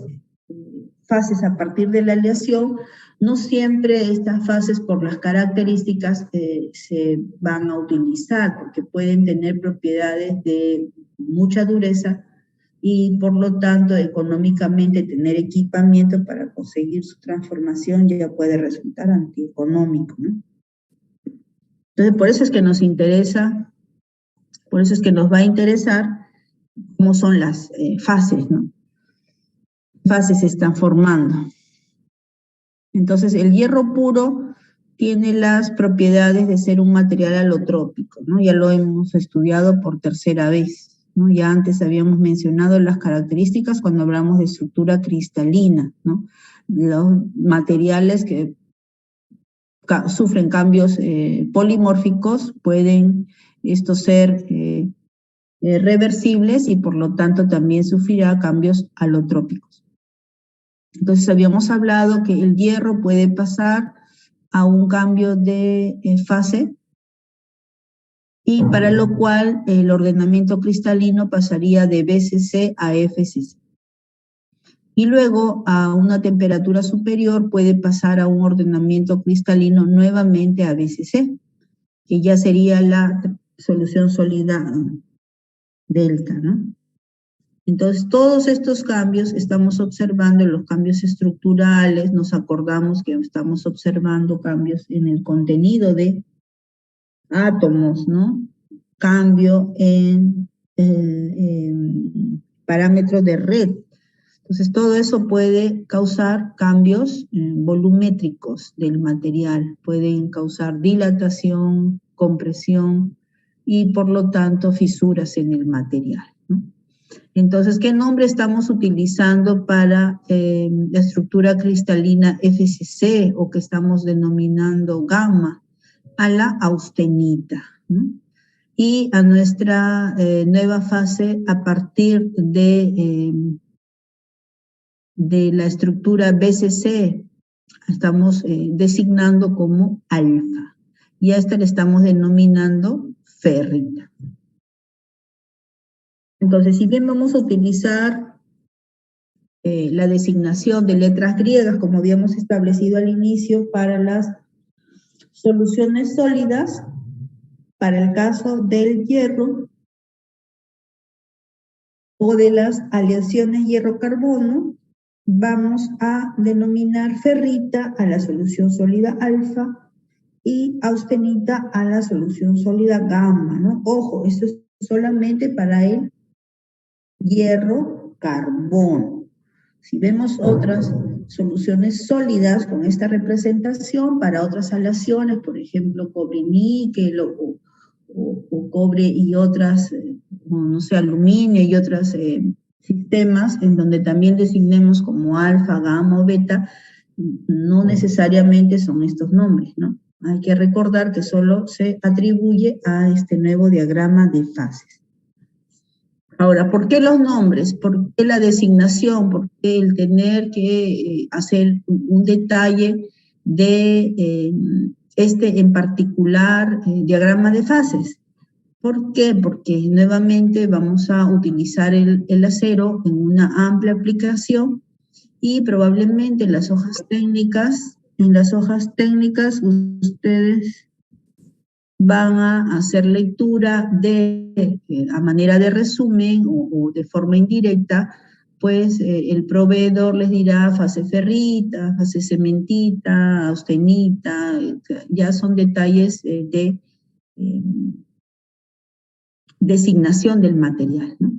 Speaker 1: a partir de la aleación, no siempre estas fases por las características se van a utilizar, porque pueden tener propiedades de mucha dureza y por lo tanto económicamente tener equipamiento para conseguir su transformación ya puede resultar antieconómico, ¿no? Entonces por eso es que nos interesa, por eso es que nos va a interesar cómo son las fases, ¿no? Fases se están formando. Entonces, el hierro puro tiene las propiedades de ser un material alotrópico, ¿no? Ya lo hemos estudiado por tercera vez, ¿no? Ya antes habíamos mencionado las características cuando hablamos de estructura cristalina, ¿no? Los materiales que sufren cambios polimórficos pueden estos ser reversibles y por lo tanto también sufrirá cambios alotrópicos. Entonces habíamos hablado que el hierro puede pasar a un cambio de fase y para lo cual el ordenamiento cristalino pasaría de BCC a FCC. Y luego a una temperatura superior puede pasar a un ordenamiento cristalino nuevamente a BCC, que ya sería la solución sólida delta, ¿no? Entonces, todos estos cambios estamos observando, los cambios estructurales, nos acordamos que estamos observando cambios en el contenido de átomos, ¿no? Cambio en parámetros de red. Entonces, todo eso puede causar cambios volumétricos del material, pueden causar dilatación, compresión y, por lo tanto, fisuras en el material, ¿no? Entonces, ¿qué nombre estamos utilizando para la estructura cristalina FCC o que estamos denominando gamma? A la austenita, ¿no? Y a nuestra nueva fase a partir de la estructura BCC estamos designando como alfa y a esta le estamos denominando ferrita. Entonces, si bien vamos a utilizar la designación de letras griegas, como habíamos establecido al inicio, para las soluciones sólidas, para el caso del hierro o de las aleaciones hierro-carbono, vamos a denominar ferrita a la solución sólida alfa y austenita a la solución sólida gamma, ¿no? Ojo, esto es solamente para el hierro-carbono. Si vemos otras soluciones sólidas con esta representación para otras aleaciones, por ejemplo, cobre-níquel o cobre y otras, no sé, aluminio y otros sistemas en donde también designemos como alfa, gamma o beta, no necesariamente son estos nombres, ¿no? Hay que recordar que solo se atribuye a este nuevo diagrama de fases. Ahora, ¿por qué los nombres? ¿Por qué la designación? ¿Por qué el tener que hacer un detalle de este en particular diagrama de fases? ¿Por qué? Porque nuevamente vamos a utilizar el acero en una amplia aplicación y probablemente en las hojas técnicas ustedes van a hacer lectura a manera de resumen o de forma indirecta, pues el proveedor les dirá fase ferrita, fase cementita, austenita, ya son detalles de designación del material, ¿no?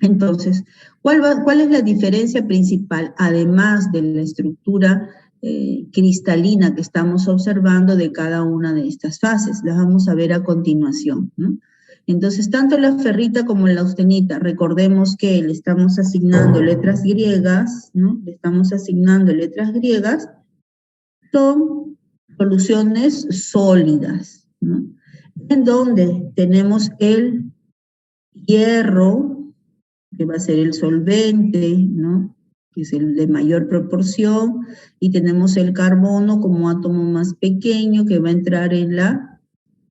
Speaker 1: Entonces, ¿cuál es la diferencia principal, además de la estructura cristalina que estamos observando de cada una de estas fases? Las vamos a ver a continuación, ¿no? Entonces, tanto la ferrita como la austenita, recordemos que le estamos asignando letras griegas, ¿no? Le estamos asignando letras griegas, son soluciones sólidas, ¿no? En donde tenemos el hierro, que va a ser el solvente, ¿no? Que es el de mayor proporción, y tenemos el carbono como átomo más pequeño que va a entrar en la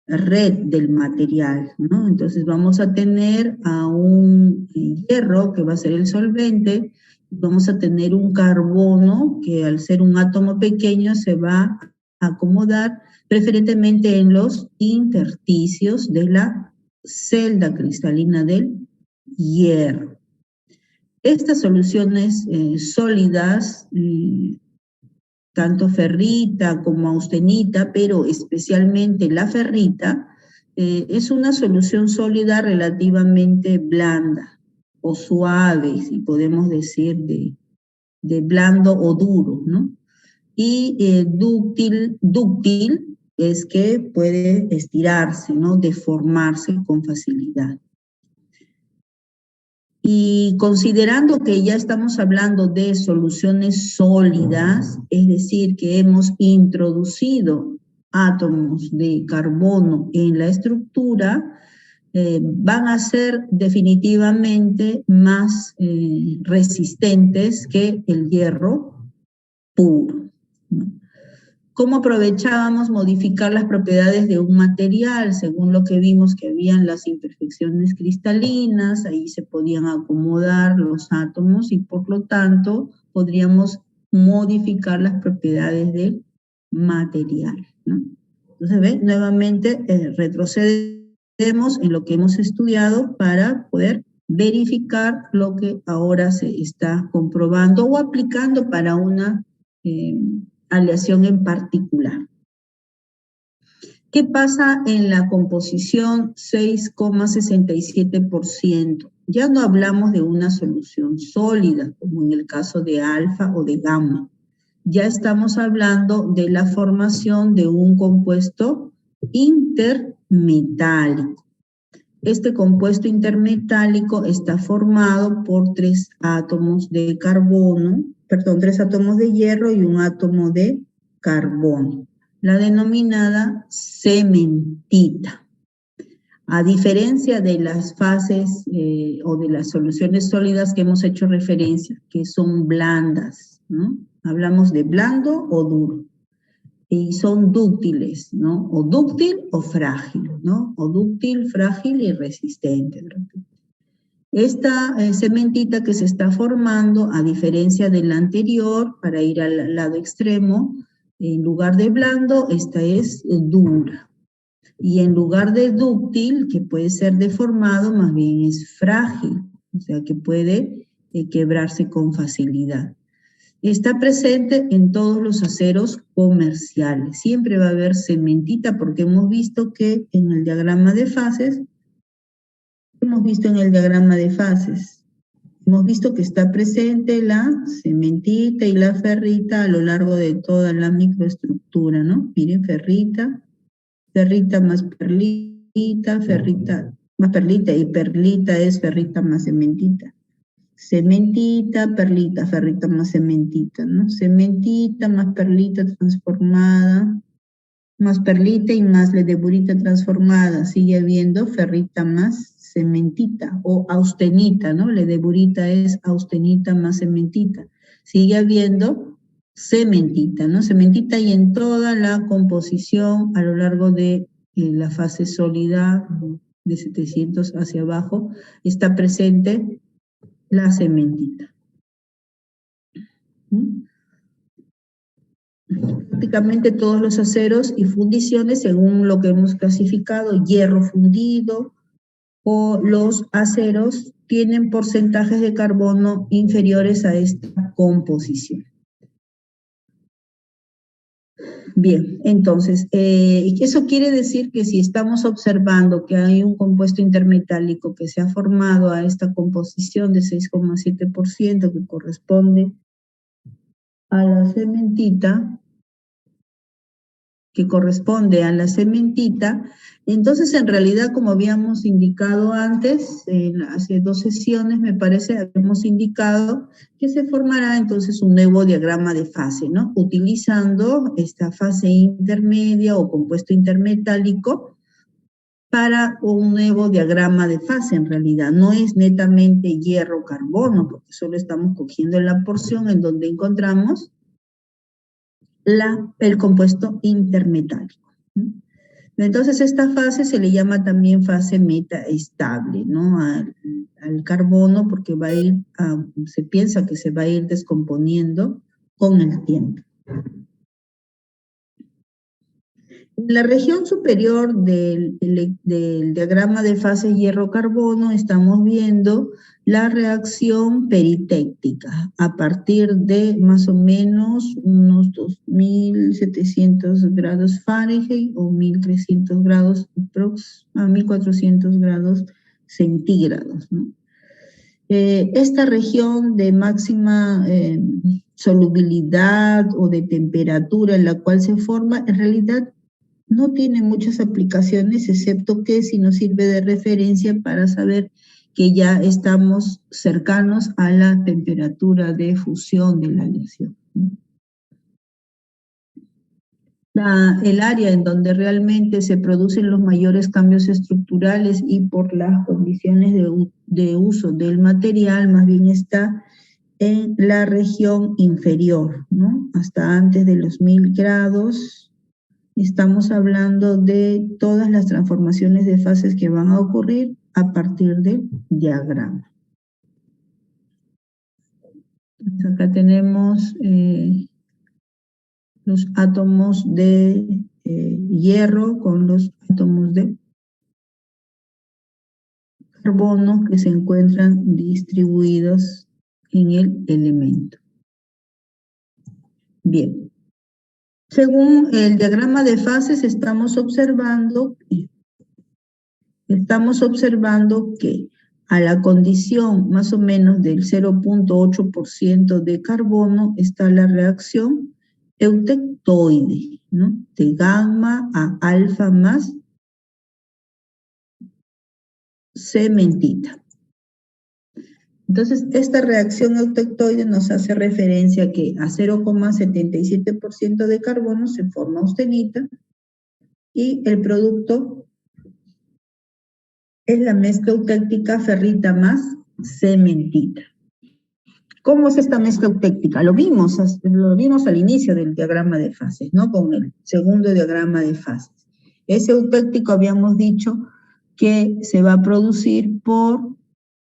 Speaker 1: red del material, ¿no? Entonces vamos a tener a un hierro que va a ser el solvente, vamos a tener un carbono que al ser un átomo pequeño se va a acomodar preferentemente en los intersticios de la celda cristalina del hierro. Estas soluciones sólidas, tanto ferrita como austenita, pero especialmente la ferrita, es una solución sólida relativamente blanda o suave, si podemos decir, de blando o duro, ¿no? Y dúctil es que puede estirarse, ¿no? Deformarse con facilidad. Y considerando que ya estamos hablando de soluciones sólidas, es decir, que hemos introducido átomos de carbono en la estructura, van a ser definitivamente más resistentes que el hierro puro, ¿no? ¿Cómo aprovechábamos modificar las propiedades de un material? Según lo que vimos que habían las imperfecciones cristalinas, ahí se podían acomodar los átomos y por lo tanto podríamos modificar las propiedades del material, ¿no? Entonces, ¿ven? Nuevamente retrocedemos en lo que hemos estudiado para poder verificar lo que ahora se está comprobando o aplicando para una aleación en particular. ¿Qué pasa en la composición 6,67%? Ya no hablamos de una solución sólida, como en el caso de alfa o de gamma. Ya estamos hablando de la formación de un compuesto intermetálico. Este compuesto intermetálico está formado por 3 átomos de carbono, perdón, 3 átomos de hierro y un átomo de carbono, la denominada cementita. A diferencia de las fases o de las soluciones sólidas que hemos hecho referencia, que son blandas, ¿no? Hablamos de blando o duro. Y son dúctiles, ¿no? O dúctil o frágil, ¿no? O dúctil, frágil y resistente. Esta cementita que se está formando, a diferencia de la anterior, para ir al lado extremo, en lugar de blando, esta es dura. Y en lugar de dúctil, que puede ser deformado, más bien es frágil, o sea que puede quebrarse con facilidad. Está presente en todos los aceros comerciales. Siempre va a haber cementita porque hemos visto que en el diagrama de fases, hemos visto que está presente la cementita y la ferrita a lo largo de toda la microestructura, ¿no? Miren, ferrita más perlita, ferrita más perlita y perlita es ferrita más cementita. Cementita, perlita, ferrita más cementita, ¿no? Cementita más perlita transformada, más perlita y más ledeburita transformada. Sigue habiendo ferrita más cementita o austenita, ¿no? Ledeburita es austenita más cementita. Sigue habiendo cementita, ¿no? Cementita y en toda la composición a lo largo de la fase sólida de 700 hacia abajo está presente la cementita. prácticamente todos los aceros y fundiciones según lo que hemos clasificado, hierro fundido o los aceros tienen porcentajes de carbono inferiores a esta composición. Bien, entonces, eso quiere decir que si estamos observando que hay un compuesto intermetálico que se ha formado a esta composición de 6,7% que corresponde a la cementita, entonces en realidad, como habíamos indicado antes, hace 2 sesiones me parece, habíamos indicado que se formará entonces un nuevo diagrama de fase, ¿no? Utilizando esta fase intermedia o compuesto intermetálico para un nuevo diagrama de fase en realidad. No es netamente hierro-carbono, porque solo estamos cogiendo la porción en donde encontramos el compuesto intermetálico. Entonces, esta fase se le llama también fase metaestable, ¿no? Al carbono, porque va a ir, se piensa que se va a ir descomponiendo con el tiempo. En la región superior del diagrama de fase hierro-carbono estamos viendo la reacción peritéctica a partir de más o menos unos 2700 grados Fahrenheit o 1300 grados, a 1400 grados centígrados, ¿no? Esta región de máxima solubilidad o de temperatura en la cual se forma, en realidad no tiene muchas aplicaciones, excepto que si nos sirve de referencia para saber que ya estamos cercanos a la temperatura de fusión de la aleación. El área en donde realmente se producen los mayores cambios estructurales y por las condiciones de uso del material, más bien está en la región inferior, ¿no? Hasta antes de los 1000 grados. Estamos hablando de todas las transformaciones de fases que van a ocurrir a partir del diagrama. Entonces acá tenemos los átomos de hierro con los átomos de carbono que se encuentran distribuidos en el elemento. Bien. Según el diagrama de fases estamos observando que a la condición más o menos del 0,8% de carbono está la reacción eutectoide, ¿no? De gamma a alfa más cementita. Entonces, esta reacción eutectoide nos hace referencia a que a 0,77% de carbono se forma austenita y el producto es la mezcla eutéctica ferrita más cementita. ¿Cómo es esta mezcla eutéctica? Lo vimos al inicio del diagrama de fases, ¿no? Con el segundo diagrama de fases. Ese eutéctico habíamos dicho que se va a producir por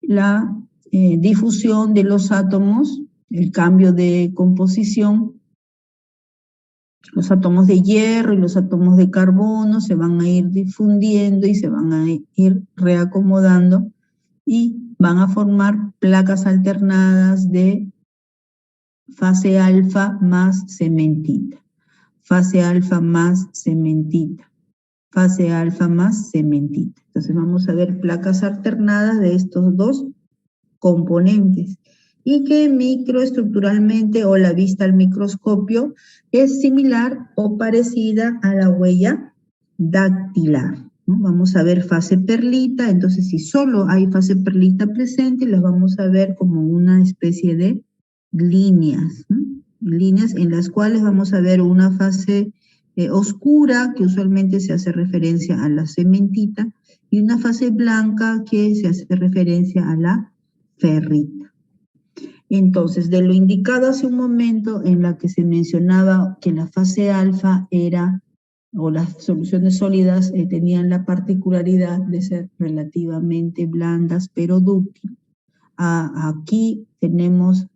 Speaker 1: la difusión de los átomos, el cambio de composición. Los átomos de hierro y los átomos de carbono se van a ir difundiendo y se van a ir reacomodando y van a formar placas alternadas de fase alfa más cementita, fase alfa más cementita, fase alfa más cementita. Entonces vamos a ver placas alternadas de estos dos componentes y que microestructuralmente o la vista al microscopio es similar o parecida a la huella dactilar, ¿no? Vamos a ver fase perlita, entonces si solo hay fase perlita presente, las vamos a ver como una especie de líneas, ¿no? Líneas en las cuales vamos a ver una fase oscura, que usualmente se hace referencia a la cementita, y una fase blanca que se hace referencia a la ferrita. Entonces, de lo indicado hace un momento en la que se mencionaba que la fase alfa era, o las soluciones sólidas tenían la particularidad de ser relativamente blandas pero dúctiles. Aquí tenemos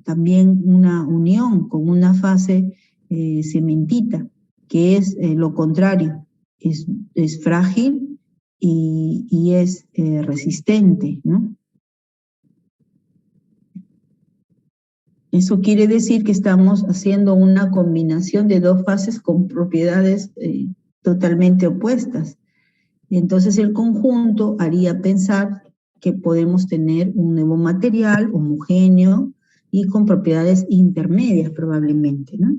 Speaker 1: también una unión con una fase cementita, que es lo contrario, es frágil y es resistente, ¿no? Eso quiere decir que estamos haciendo una combinación de dos fases con propiedades totalmente opuestas. Entonces el conjunto haría pensar que podemos tener un nuevo material homogéneo y con propiedades intermedias probablemente, ¿no?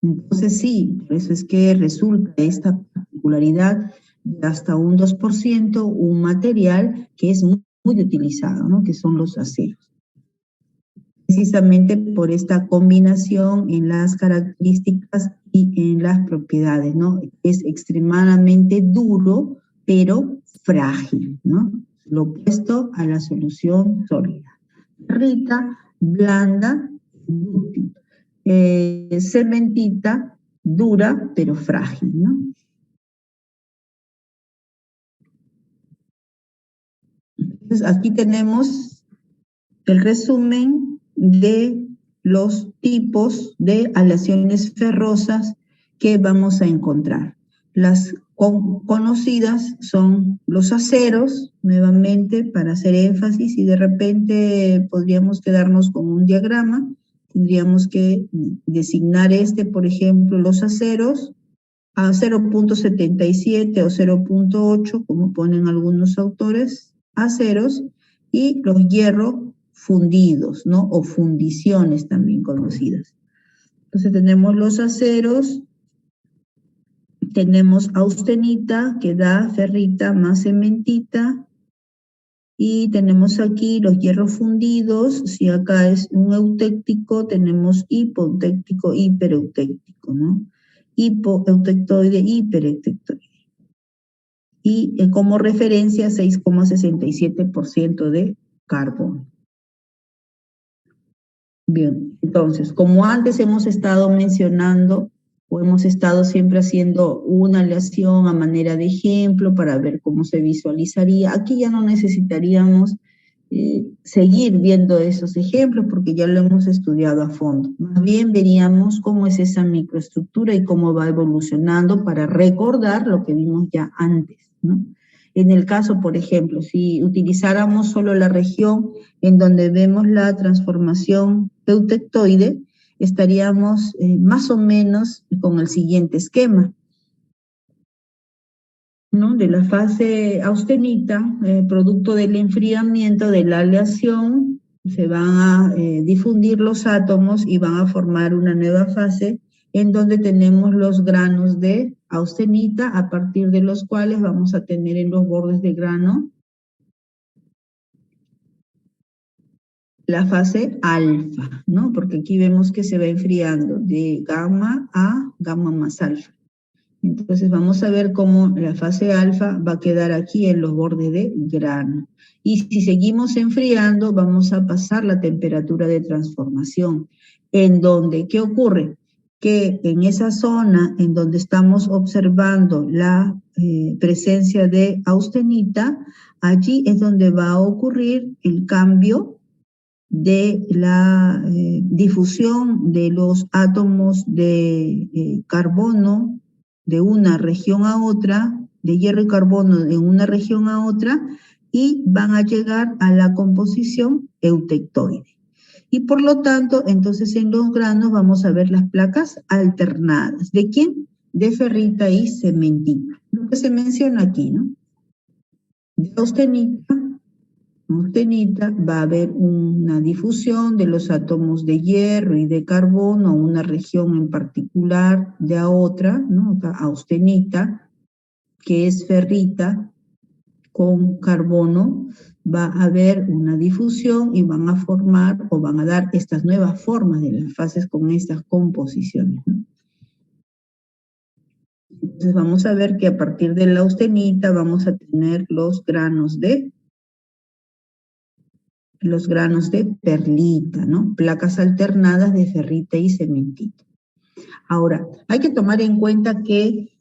Speaker 1: Entonces sí, por eso es que resulta esta particularidad de hasta un 2% un material que es muy utilizado, ¿no? Que son los aceros. Precisamente por esta combinación en las características y en las propiedades, ¿no? Es extremadamente duro, pero frágil, ¿no? Lo opuesto a la solución sólida. Ferrita, blanda, dúctil. Cementita, dura, pero frágil, ¿no? Entonces, aquí tenemos el resumen de los tipos de aleaciones ferrosas que vamos a encontrar. Las conocidas son los aceros, nuevamente para hacer énfasis, y de repente podríamos quedarnos con un diagrama. Tendríamos que designar por ejemplo, los aceros a 0.77 o 0.8, como ponen algunos autores, aceros, y los hierro fundidos, ¿no? O fundiciones también conocidas. Entonces tenemos los aceros, tenemos austenita, que da ferrita más cementita, y tenemos aquí los hierros fundidos. Si acá es un eutéctico, tenemos hipoeutéctico, hipereutéctico, ¿no? Hipoeutectoide, hipereutéctoide. Y como referencia 6,67% de carbono. Bien, entonces, como antes hemos estado mencionando, o hemos estado siempre haciendo una aleación a manera de ejemplo para ver cómo se visualizaría, aquí ya no necesitaríamos seguir viendo esos ejemplos porque ya lo hemos estudiado a fondo. Más bien veríamos cómo es esa microestructura y cómo va evolucionando para recordar lo que vimos ya antes, ¿no? En el caso, por ejemplo, si utilizáramos solo la región en donde vemos la transformación eutectoide, estaríamos más o menos con el siguiente esquema, ¿no? De la fase austenita, producto del enfriamiento de la aleación, se van a difundir los átomos y van a formar una nueva fase en donde tenemos los granos de austenita, a partir de los cuales vamos a tener en los bordes de grano la fase alfa, ¿no? Porque aquí vemos que se va enfriando de gamma a gamma más alfa. Entonces vamos a ver cómo la fase alfa va a quedar aquí en los bordes de grano. Y si seguimos enfriando, vamos a pasar la temperatura de transformación, en donde, ¿qué ocurre? Que en esa zona en donde estamos observando la presencia de austenita, allí es donde va a ocurrir el cambio de la difusión de los átomos de carbono de una región a otra, de hierro y carbono de una región a otra, y van a llegar a la composición eutectoide. Y por lo tanto, entonces en los granos vamos a ver las placas alternadas. ¿De quién? De ferrita y cementita. Lo que se menciona aquí, ¿no? De austenita va a haber una difusión de los átomos de hierro y de carbono a una región en particular de a otra, ¿no? Acá austenita, que es ferrita con carbono, va a haber una difusión y van a formar o van a dar estas nuevas formas de las fases con estas composiciones, ¿no? Entonces vamos a ver que a partir de la austenita vamos a tener los granos de perlita, ¿no? Placas alternadas de ferrita y cementita. Ahora, hay que tomar en cuenta que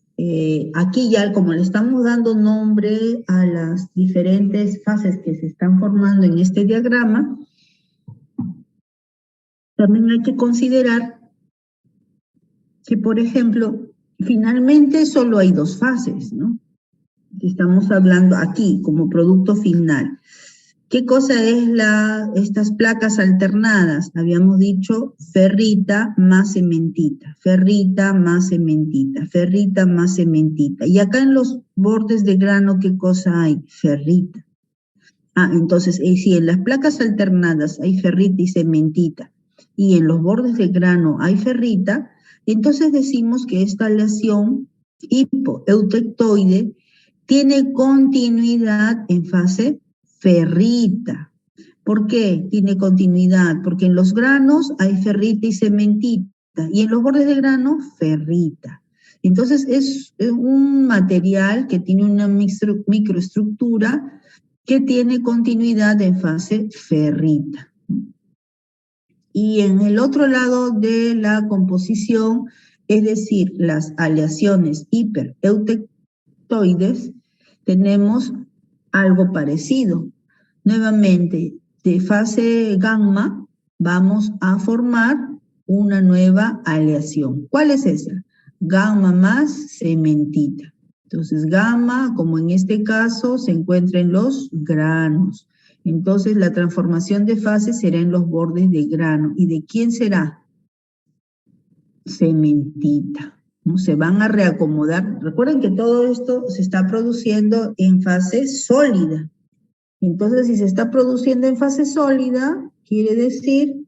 Speaker 1: aquí ya, como le estamos dando nombre a las diferentes fases que se están formando en este diagrama, también hay que considerar que, por ejemplo, finalmente solo hay dos fases, ¿no? Estamos hablando aquí como producto final. ¿Qué cosa es estas placas alternadas? Habíamos dicho ferrita más cementita, ferrita más cementita, ferrita más cementita. Y acá en los bordes de grano, ¿qué cosa hay? Ferrita. Entonces, si en las placas alternadas hay ferrita y cementita, y en los bordes de grano hay ferrita, entonces decimos que esta aleación hipoeutectoide tiene continuidad en fase ferrita. ¿Por qué tiene continuidad? Porque en los granos hay ferrita y cementita, y en los bordes de grano, ferrita. Entonces es un material que tiene una microestructura que tiene continuidad en fase ferrita. Y en el otro lado de la composición, es decir, las aleaciones hipereutectoides, tenemos algo parecido. Nuevamente, de fase gamma vamos a formar una nueva aleación. ¿Cuál es esa? Gamma más cementita. Entonces, gamma, como en este caso, se encuentra en los granos. Entonces, la transformación de fase será en los bordes de grano. ¿Y de quién será? Cementita, ¿no? Se van a reacomodar. Recuerden que todo esto se está produciendo en fase sólida. Entonces, si se está produciendo en fase sólida, quiere decir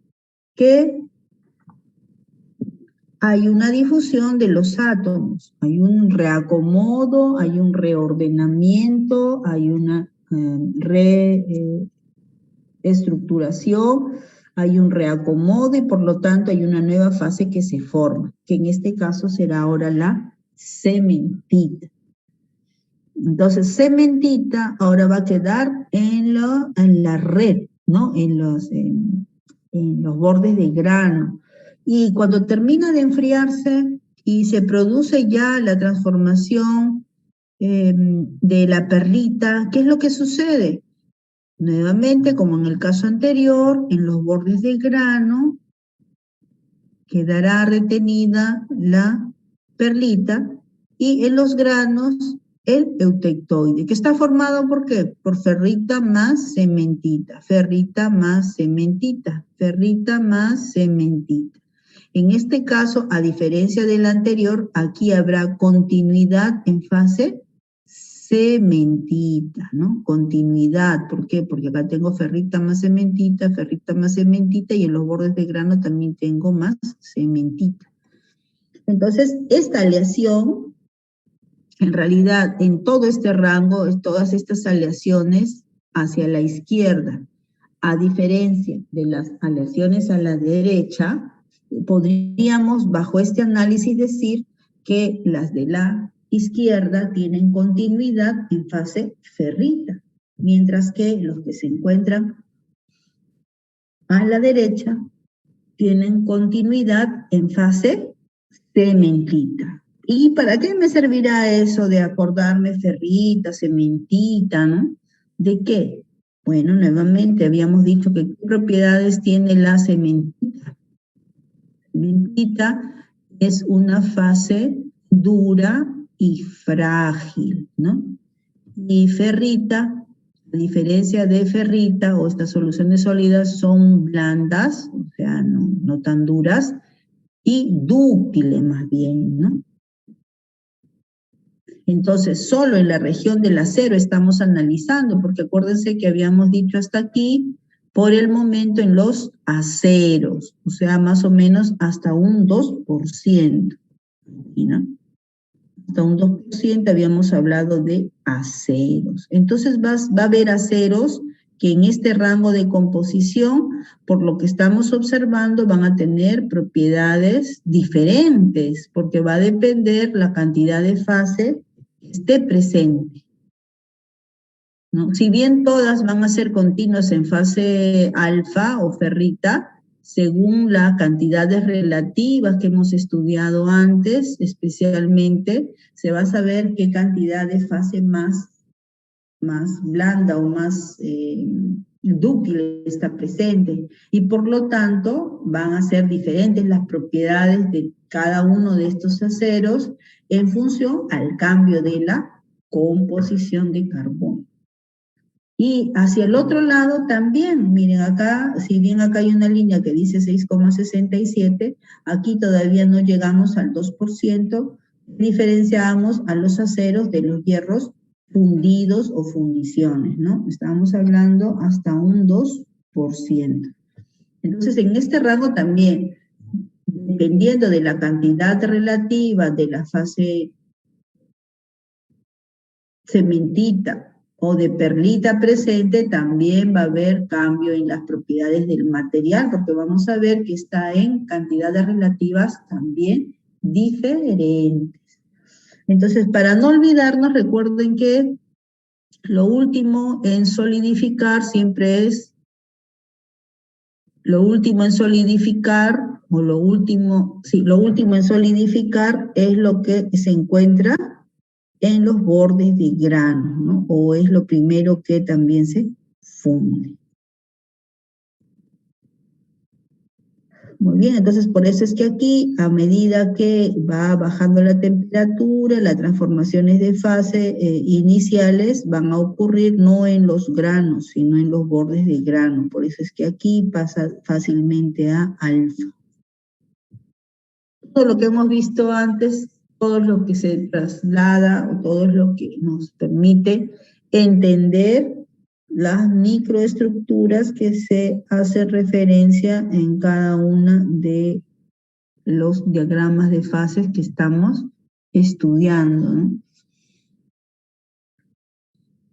Speaker 1: que hay una difusión de los átomos, hay un reacomodo, hay un reordenamiento, hay una reestructuración, hay un reacomodo y por lo tanto hay una nueva fase que se forma, que en este caso será ahora la cementita. Entonces, cementita ahora va a quedar en la red, ¿no? En los bordes de grano. Y cuando termina de enfriarse y se produce ya la transformación de la perlita, ¿qué es lo que sucede? Nuevamente, como en el caso anterior, en los bordes de grano quedará retenida la perlita y en los granos el eutectoide, que está formado ¿por qué? Por ferrita más cementita, ferrita más cementita, ferrita más cementita. En este caso, a diferencia del anterior, aquí habrá continuidad en fase cementita, ¿no? Continuidad, ¿por qué? Porque acá tengo ferrita más cementita y en los bordes de grano también tengo más cementita. Entonces, esta aleación, en realidad, en todo este rango, todas estas aleaciones hacia la izquierda, a diferencia de las aleaciones a la derecha, podríamos, bajo este análisis, decir que las de la izquierda tienen continuidad en fase ferrita, mientras que los que se encuentran a la derecha tienen continuidad en fase cementita. ¿Y para qué me servirá eso de acordarme ferrita, cementita, ¿no? ¿De qué? Bueno, nuevamente habíamos dicho que qué propiedades tiene la cementita. Cementita es una fase dura y frágil, ¿no? Y ferrita, a diferencia de ferrita o estas soluciones sólidas, son blandas, o sea, no tan duras, y dúctiles más bien, ¿no? Entonces, solo en la región del acero estamos analizando, porque acuérdense que habíamos dicho hasta aquí, por el momento en los aceros, o sea, más o menos hasta un 2%, ¿no? Hasta un 2% habíamos hablado de aceros. Entonces va a haber aceros que en este rango de composición, por lo que estamos observando, van a tener propiedades diferentes, porque va a depender la cantidad de fase que esté presente, ¿no? Si bien todas van a ser continuas en fase alfa o ferrita, según las cantidades relativas que hemos estudiado antes, especialmente, se va a saber qué cantidad de fase más blanda o más dúctil está presente, y por lo tanto van a ser diferentes las propiedades de cada uno de estos aceros en función al cambio de la composición de carbono. Y hacia el otro lado también, miren acá, si bien acá hay una línea que dice 6,67, aquí todavía no llegamos al 2%, diferenciamos a los aceros de los hierros fundidos o fundiciones, ¿no? Estamos hablando hasta un 2%. Entonces, en este rango también, dependiendo de la cantidad relativa de la fase cementita o de perlita presente, también va a haber cambio en las propiedades del material, porque vamos a ver que está en cantidades relativas también diferentes. Entonces, para no olvidarnos, recuerden que lo último en solidificar siempre es, lo último en solidificar es lo que se encuentra en los bordes de grano, ¿no? O es lo primero que también se funde. Muy bien, entonces por eso es que aquí, a medida que va bajando la temperatura, las transformaciones de fase iniciales van a ocurrir no en los granos, sino en los bordes de grano. Por eso es que aquí pasa fácilmente a alfa. Todo lo que hemos visto antes, todo lo que se traslada o todo lo que nos permite entender las microestructuras que se hace referencia en cada una de los diagramas de fases que estamos estudiando, ¿no?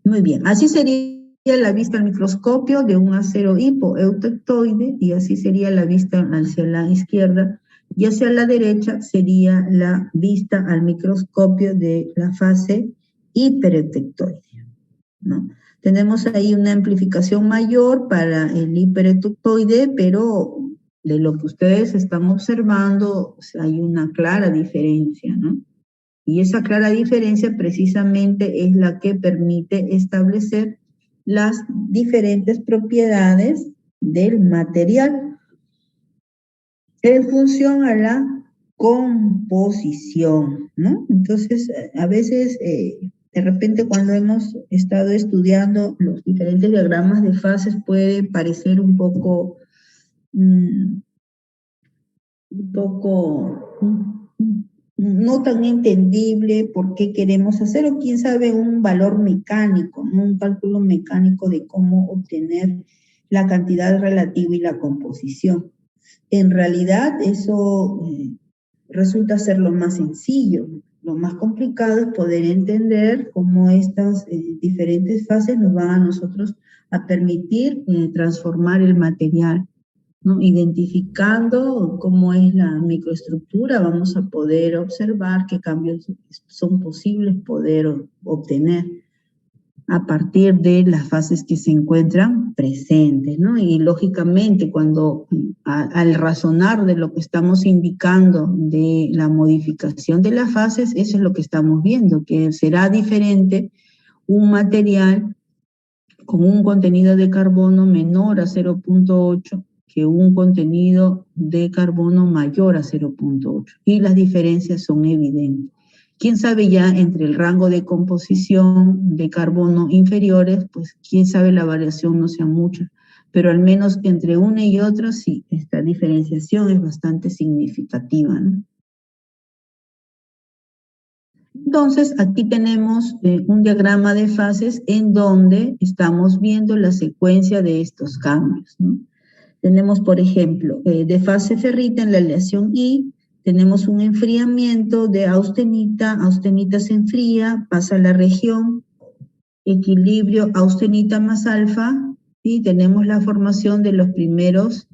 Speaker 1: Muy bien, así sería la vista al microscopio de un acero hipoeutectoide y así sería la vista hacia la izquierda, y hacia la derecha sería la vista al microscopio de la fase hipereutectoide, ¿no? Tenemos ahí una amplificación mayor para el hipereutectoide, pero de lo que ustedes están observando, o sea, hay una clara diferencia, ¿no? Y esa clara diferencia precisamente es la que permite establecer las diferentes propiedades del material en función a la composición, ¿no? Entonces, a veces, de repente cuando hemos estado estudiando los diferentes diagramas de fases puede parecer un poco no tan entendible por qué queremos hacer, o quién sabe, un valor mecánico, ¿no? Un cálculo mecánico de cómo obtener la cantidad relativa y la composición. En realidad eso resulta ser lo más sencillo. Lo más complicado es poder entender cómo estas diferentes fases nos van a nosotros a permitir transformar el material, ¿no? Identificando cómo es la microestructura, vamos a poder observar qué cambios son posibles poder obtener a partir de las fases que se encuentran presentes, ¿no? Y lógicamente cuando al razonar de lo que estamos indicando de la modificación de las fases, eso es lo que estamos viendo, que será diferente un material con un contenido de carbono menor a 0,8 que un contenido de carbono mayor a 0,8. Y las diferencias son evidentes. Quién sabe ya entre el rango de composición de carbono inferiores, pues quién sabe la variación no sea mucha, pero al menos entre una y otra sí, esta diferenciación es bastante significativa, ¿no? Entonces, aquí tenemos un diagrama de fases en donde estamos viendo la secuencia de estos cambios, ¿no? Tenemos, por ejemplo, de fase ferrita en la aleación I, tenemos un enfriamiento de austenita se enfría, pasa a la región, equilibrio austenita más alfa, y tenemos la formación de los primeros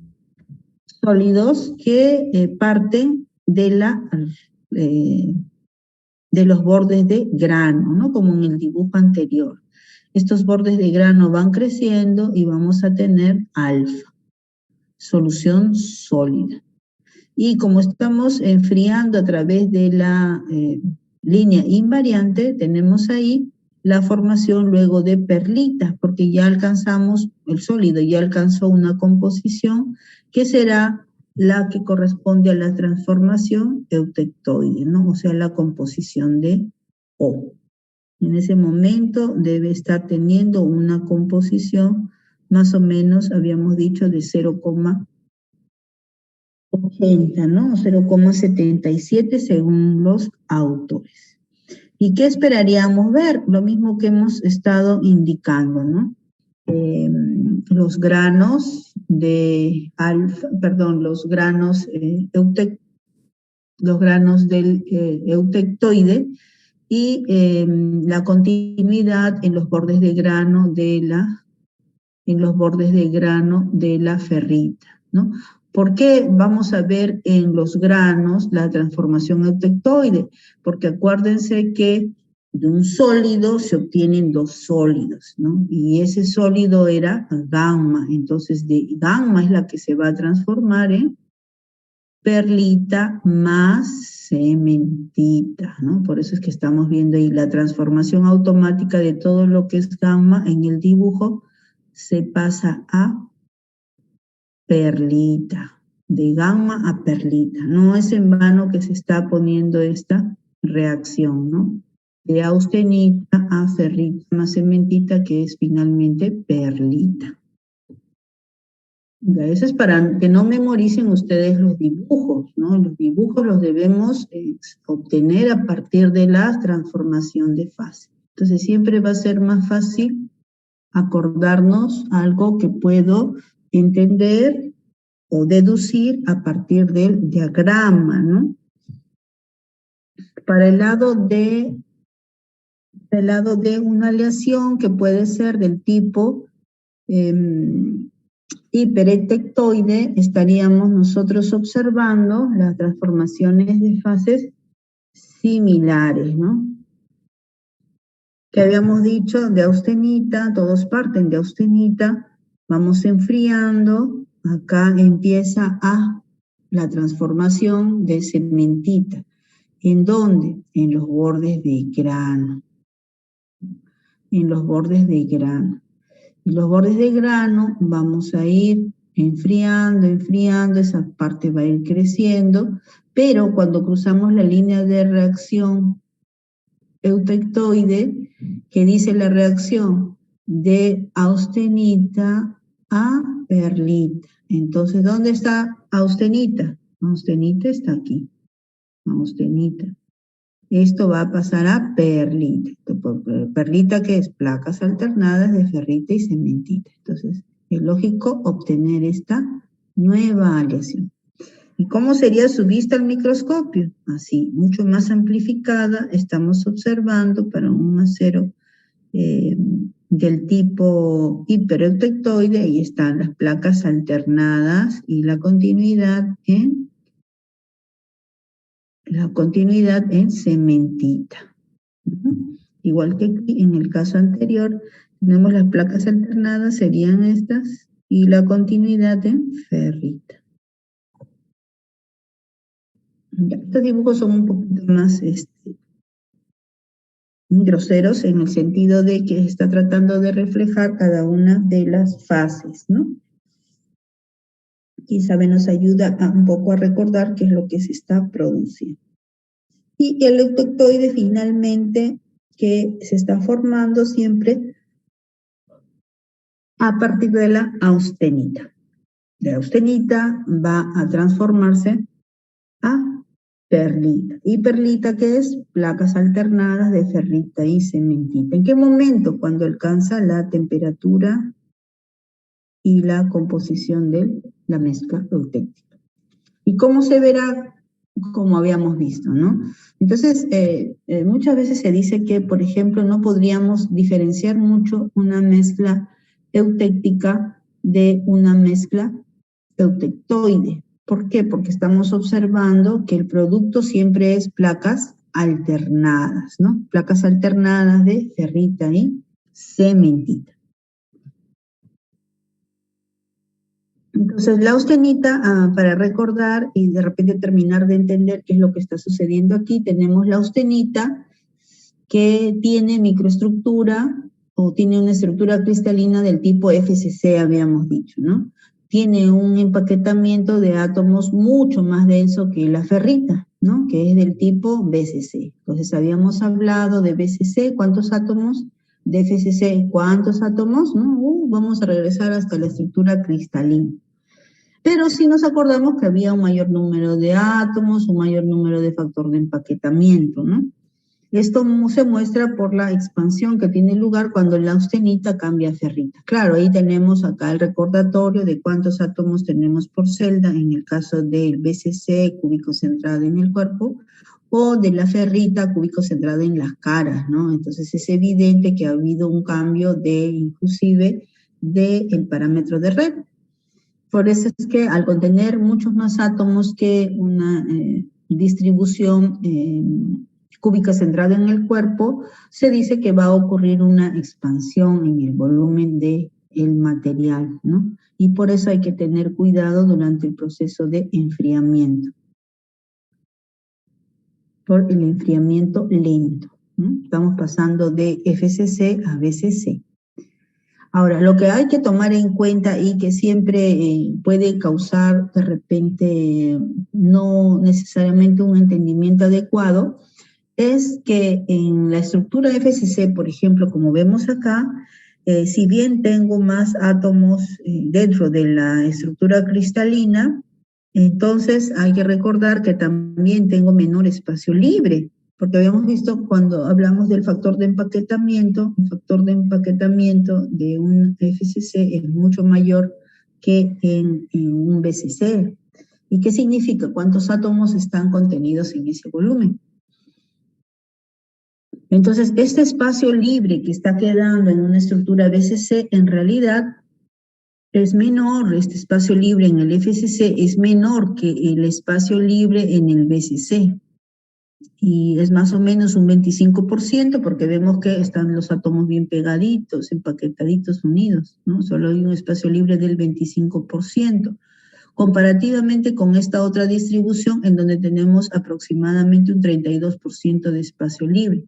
Speaker 1: sólidos que parten de los bordes de grano, ¿no? Como en el dibujo anterior. Estos bordes de grano van creciendo y vamos a tener alfa, solución sólida. Y como estamos enfriando a través de la línea invariante, tenemos ahí la formación luego de perlitas, porque ya alcanzamos, el sólido ya alcanzó una composición que será la que corresponde a la transformación eutectoide, ¿no? O sea, la composición de O. En ese momento debe estar teniendo una composición más o menos, habíamos dicho, de 0,80, ¿no? 0,77 según los autores. ¿Y qué esperaríamos ver? Lo mismo que hemos estado indicando, ¿no? Los granos de alfa, perdón, los granos del eutectoide y la continuidad en los bordes de grano de la ferrita, ¿no? ¿Por qué vamos a ver en los granos la transformación eutectoide? Porque acuérdense que de un sólido se obtienen dos sólidos, ¿no? Y ese sólido era gamma, entonces de gamma es la que se va a transformar en perlita más cementita, ¿no? Por eso es que estamos viendo ahí la transformación automática de todo lo que es gamma en el dibujo, se pasa a perlita, de gamma a perlita. No es en vano que se está poniendo esta reacción, ¿no? De austenita a ferrita más cementita, que es finalmente perlita. Ya, eso es para que no memoricen ustedes los dibujos, ¿no? Los dibujos los debemos obtener a partir de la transformación de fase. Entonces siempre va a ser más fácil acordarnos algo que puedo entender o deducir a partir del diagrama, ¿no? Para el lado de una aleación que puede ser del tipo hipereutectoide, estaríamos nosotros observando las transformaciones de fases similares, ¿no? Que habíamos dicho de austenita, todos parten de austenita, vamos enfriando, acá empieza la transformación de cementita. ¿En dónde? En los bordes de grano. En los bordes de grano. En los bordes de grano vamos a ir enfriando, esa parte va a ir creciendo, pero cuando cruzamos la línea de reacción eutectoide, que dice la reacción de austenita a perlita. Entonces, ¿dónde está austenita? Austenita está aquí. Austenita. Esto va a pasar a perlita. Perlita, que es placas alternadas de ferrita y cementita. Entonces, es lógico obtener esta nueva aleación. ¿Y cómo sería su vista al microscopio? Así, mucho más amplificada. Estamos observando para un acero del tipo hipereutectoide. Ahí están las placas alternadas y la continuidad en cementita. Igual que aquí, en el caso anterior, tenemos las placas alternadas, serían estas, y la continuidad en ferrita. Ya, estos dibujos son un poquito más groseros en el sentido de que está tratando de reflejar cada una de las fases, ¿no? Quizá nos ayuda un poco a recordar qué es lo que se está produciendo. Y el eutectoide finalmente que se está formando siempre a partir de la austenita. De austenita va a transformarse a perlita. ¿Y perlita qué es? Placas alternadas de ferrita y cementita. ¿En qué momento? Cuando alcanza la temperatura y la composición de la mezcla eutectica. ¿Y cómo se verá? Como habíamos visto, ¿no? Entonces, muchas veces se dice que, por ejemplo, no podríamos diferenciar mucho una mezcla eutectica de una mezcla eutectoide. ¿Por qué? Porque estamos observando que el producto siempre es placas alternadas, ¿no? Placas alternadas de ferrita y cementita. Entonces, la austenita, para recordar y de repente terminar de entender qué es lo que está sucediendo aquí, tenemos la austenita que tiene microestructura o tiene una estructura cristalina del tipo FCC, habíamos dicho, ¿no? Tiene un empaquetamiento de átomos mucho más denso que la ferrita, ¿no? Que es del tipo BCC. Entonces habíamos hablado de BCC, ¿cuántos átomos? De FCC, ¿cuántos átomos? ¿No? Vamos a regresar hasta la estructura cristalina. Pero sí nos acordamos que había un mayor número de átomos, un mayor número de factor de empaquetamiento, ¿no? Esto se muestra por la expansión que tiene lugar cuando la austenita cambia a ferrita. Claro, ahí tenemos acá el recordatorio de cuántos átomos tenemos por celda, en el caso del BCC, cúbico centrado en el cuerpo, o de la ferrita, cúbico centrado en las caras, ¿no? Entonces es evidente que ha habido un cambio inclusive, del parámetro de red. Por eso es que al contener muchos más átomos que una distribución cúbica centrada en el cuerpo, se dice que va a ocurrir una expansión en el volumen del material, ¿no? Y por eso hay que tener cuidado durante el proceso de enfriamiento, por el enfriamiento lento, ¿no? Estamos pasando de FCC a BCC. Ahora, lo que hay que tomar en cuenta y que siempre puede causar de repente no necesariamente un entendimiento adecuado, es que en la estructura FCC, por ejemplo, como vemos acá, si bien tengo más átomos dentro de la estructura cristalina, entonces hay que recordar que también tengo menor espacio libre, porque habíamos visto cuando hablamos del factor de empaquetamiento, el factor de empaquetamiento de un FCC es mucho mayor que en un BCC. ¿Y qué significa? ¿Cuántos átomos están contenidos en ese volumen? Entonces, este espacio libre que está quedando en una estructura BCC, en realidad es menor, este espacio libre en el FCC es menor que el espacio libre en el BCC. Y es más o menos un 25%, porque vemos que están los átomos bien pegaditos, empaquetaditos, unidos, ¿no? Solo hay un espacio libre del 25%. Comparativamente con esta otra distribución, en donde tenemos aproximadamente un 32% de espacio libre.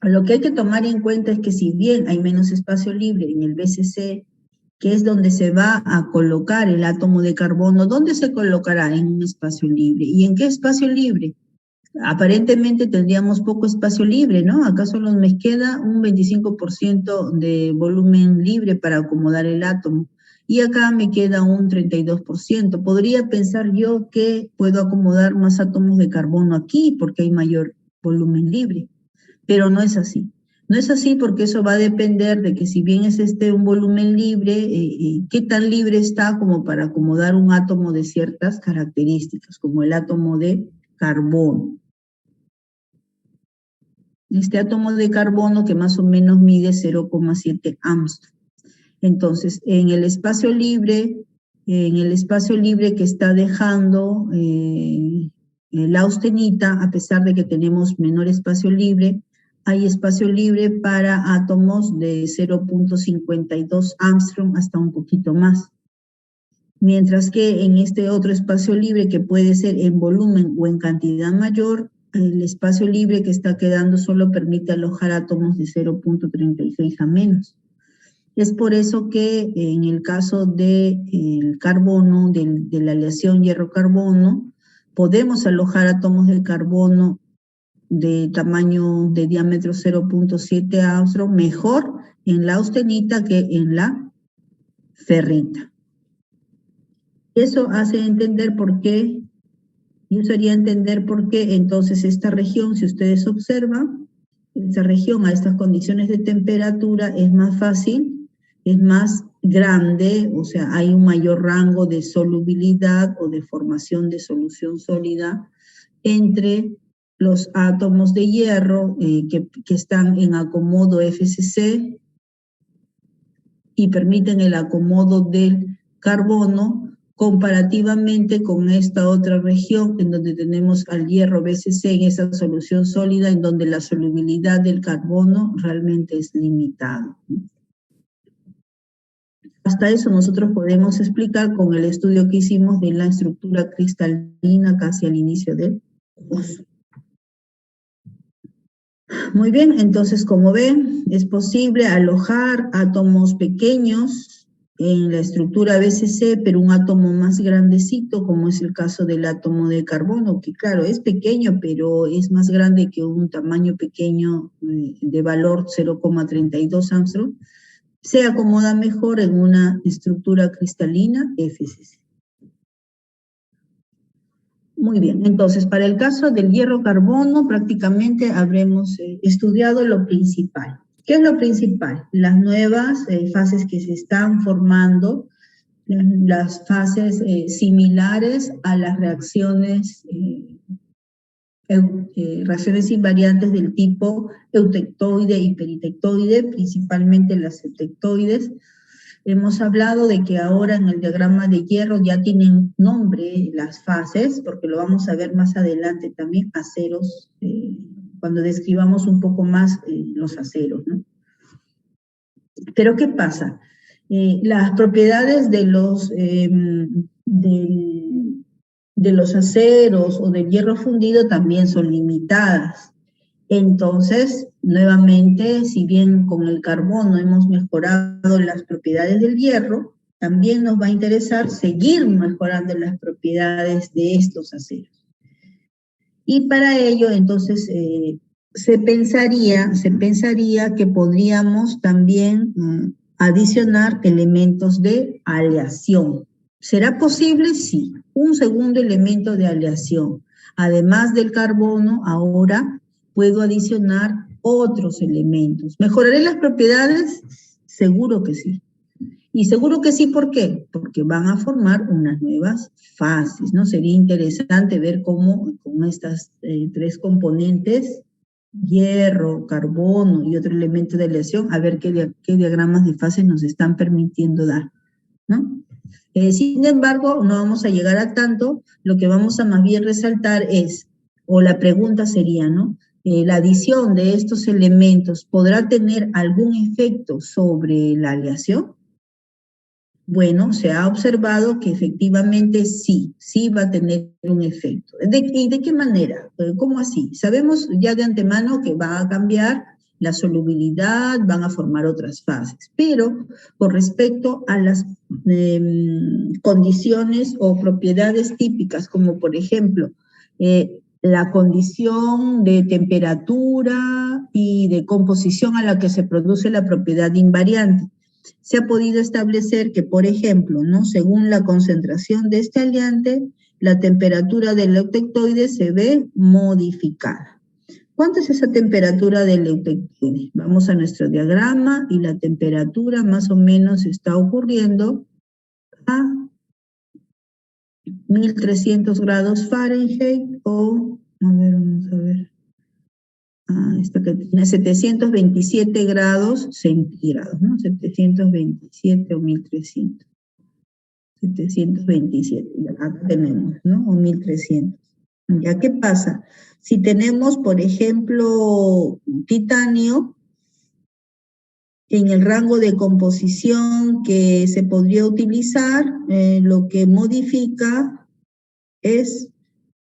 Speaker 1: Lo que hay que tomar en cuenta es que si bien hay menos espacio libre en el BCC, que es donde se va a colocar el átomo de carbono, ¿dónde se colocará? En un espacio libre. ¿Y en qué espacio libre? Aparentemente tendríamos poco espacio libre, ¿no? Acá solo me queda un 25% de volumen libre para acomodar el átomo. Y acá me queda un 32%. Podría pensar yo que puedo acomodar más átomos de carbono aquí porque hay mayor volumen libre. Pero no es así. No es así porque eso va a depender de que si bien es un volumen libre, qué tan libre está como para acomodar un átomo de ciertas características, como el átomo de carbono. Este átomo de carbono que más o menos mide 0,7 Armstrong. Entonces, en el espacio libre que está dejando la austenita, a pesar de que tenemos menor espacio libre, hay espacio libre para átomos de 0,52 Armstrong hasta un poquito más. Mientras que en este otro espacio libre, que puede ser en volumen o en cantidad mayor, el espacio libre que está quedando solo permite alojar átomos de 0,36 a menos. Es por eso que en el caso del carbono, de la aleación hierro-carbono, podemos alojar átomos de carbono de tamaño de diámetro 0,7 Armstrong mejor en la austenita que en la ferrita. Eso hace entender por qué, y eso haría entender por qué entonces esta región, si ustedes observan, esta región a estas condiciones de temperatura es más fácil, es más grande, o sea, hay un mayor rango de solubilidad o de formación de solución sólida entre los átomos de hierro que están en acomodo FCC y permiten el acomodo del carbono comparativamente con esta otra región en donde tenemos al hierro BCC en esa solución sólida en donde la solubilidad del carbono realmente es limitada. Hasta eso nosotros podemos explicar con el estudio que hicimos de la estructura cristalina casi al inicio del curso. Muy bien, entonces como ven, es posible alojar átomos pequeños en la estructura BCC, pero un átomo más grandecito, como es el caso del átomo de carbono, que claro, es pequeño, pero es más grande que un tamaño pequeño de valor 0,32 Armstrong, se acomoda mejor en una estructura cristalina FCC. Muy bien, entonces para el caso del hierro-carbono prácticamente habremos estudiado lo principal. ¿Qué es lo principal? Las nuevas fases que se están formando, las fases similares a las reacciones, reacciones invariantes del tipo eutectoide y peritectoide, principalmente las eutectoides. Hemos hablado de que ahora en el diagrama de hierro ya tienen nombre las fases, porque lo vamos a ver más adelante también, aceros, cuando describamos un poco más los aceros, ¿no? Pero ¿qué pasa? Las propiedades de los aceros o del hierro fundido también son limitadas. Entonces, nuevamente, si bien con el carbono hemos mejorado las propiedades del hierro, también nos va a interesar seguir mejorando las propiedades de estos aceros. Y para ello, entonces, se pensaría que podríamos también adicionar elementos de aleación. ¿Será posible? Sí. Un segundo elemento de aleación. Además del carbono, ahora puedo adicionar otros elementos. ¿Mejoraré las propiedades? Seguro que sí. Y seguro que sí, ¿por qué? Porque van a formar unas nuevas fases, ¿no? Sería interesante ver cómo con estas tres componentes, hierro, carbono y otro elemento de aleación, a ver qué diagramas de fases nos están permitiendo dar, ¿no? Sin embargo, no vamos a llegar a tanto, lo que vamos a más bien resaltar es, o la pregunta sería, ¿no? La adición de estos elementos, ¿podrá tener algún efecto sobre la aleación? Bueno, se ha observado que efectivamente sí va a tener un efecto. ¿Y de qué manera? ¿Cómo así? Sabemos ya de antemano que va a cambiar la solubilidad, van a formar otras fases, pero con respecto a las condiciones o propiedades típicas, como por ejemplo, la condición de temperatura y de composición a la que se produce la propiedad invariante. Se ha podido establecer que, por ejemplo, ¿no? Según la concentración de este aliante, la temperatura del eutectoide se ve modificada. ¿Cuánto es esa temperatura del eutectoide? Vamos a nuestro diagrama y la temperatura más o menos está ocurriendo a 1300 grados Fahrenheit o, vamos a ver, esta que tiene 727 grados centígrados, ¿no? 727 o 1300. 727, y acá tenemos, ¿no? O 1300. ¿Ya qué pasa? Si tenemos, por ejemplo, titanio, en el rango de composición que se podría utilizar, lo que modifica es,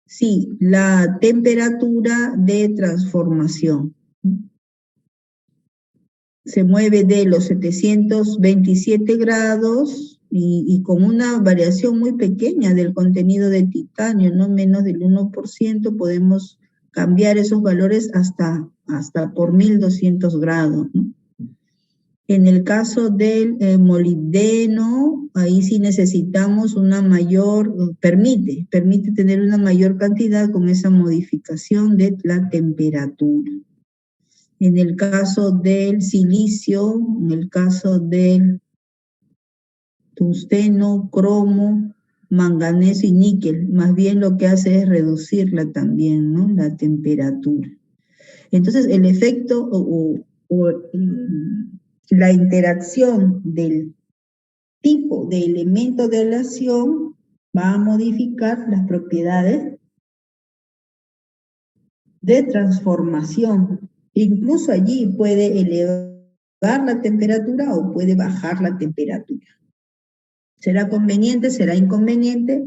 Speaker 1: sí, la temperatura de transformación. Se mueve de los 727 grados y con una variación muy pequeña del contenido de titanio, no menos del 1%, podemos cambiar esos valores hasta por 1200 grados, ¿no? En el caso del molibdeno, ahí sí necesitamos una mayor, permite tener una mayor cantidad con esa modificación de la temperatura. En el caso del silicio, en el caso del tungsteno, cromo, manganeso y níquel, más bien lo que hace es reducirla también, ¿no? La temperatura. Entonces, el efecto la interacción del tipo de elemento de aleación va a modificar las propiedades de transformación. Incluso allí puede elevar la temperatura o puede bajar la temperatura. ¿Será conveniente? ¿Será inconveniente?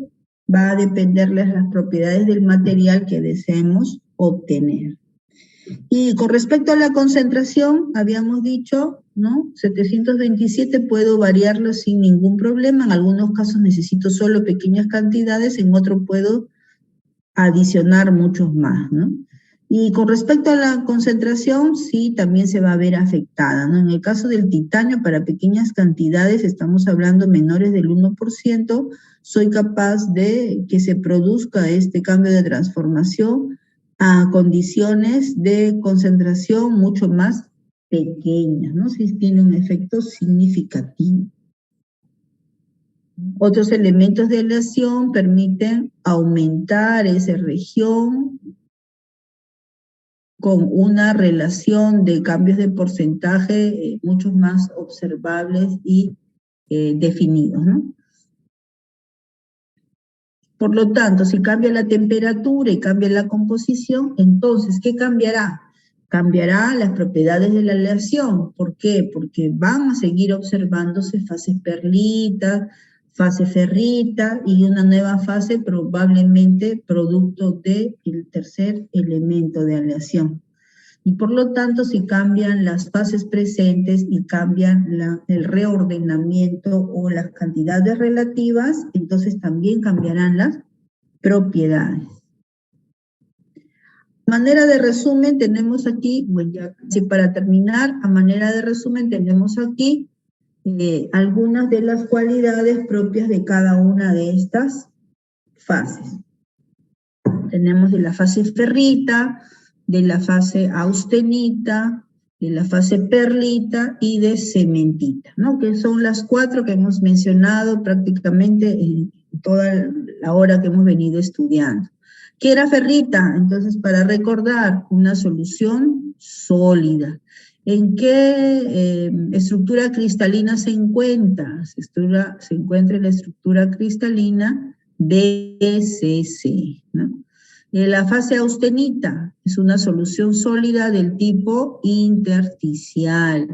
Speaker 1: Va a depender de las propiedades del material que deseemos obtener. Y con respecto a la concentración, habíamos dicho, ¿no? 727 puedo variarlo sin ningún problema. En algunos casos necesito solo pequeñas cantidades, en otros puedo adicionar muchos más, ¿no? Y con respecto a la concentración, sí, también se va a ver afectada, ¿no? En el caso del titanio, para pequeñas cantidades, estamos hablando menores del 1%, soy capaz de que se produzca este cambio de transformación a condiciones de concentración mucho más pequeñas, ¿no? Sí tiene un efecto significativo. Otros elementos de aleación permiten aumentar esa región con una relación de cambios de porcentaje mucho más observables y definidos, ¿no? Por lo tanto, si cambia la temperatura y cambia la composición, entonces, ¿qué cambiará? Cambiará las propiedades de la aleación. ¿Por qué? Porque van a seguir observándose fases perlita, fase ferrita y una nueva fase probablemente producto del tercer elemento de aleación. Y por lo tanto, si cambian las fases presentes y cambian el reordenamiento o las cantidades relativas, entonces también cambiarán las propiedades. A manera de resumen tenemos aquí, bueno, ya casi para terminar, a manera de resumen tenemos aquí algunas de las cualidades propias de cada una de estas fases. Tenemos de la fase ferrita, de la fase austenita, de la fase perlita y de cementita, ¿no? Que son las 4 que hemos mencionado prácticamente en toda la hora que hemos venido estudiando. ¿Qué era ferrita? Entonces, para recordar, una solución sólida. ¿En qué estructura cristalina se encuentra? Se encuentra en la estructura cristalina BCC, ¿no? La fase austenita es una solución sólida del tipo intersticial.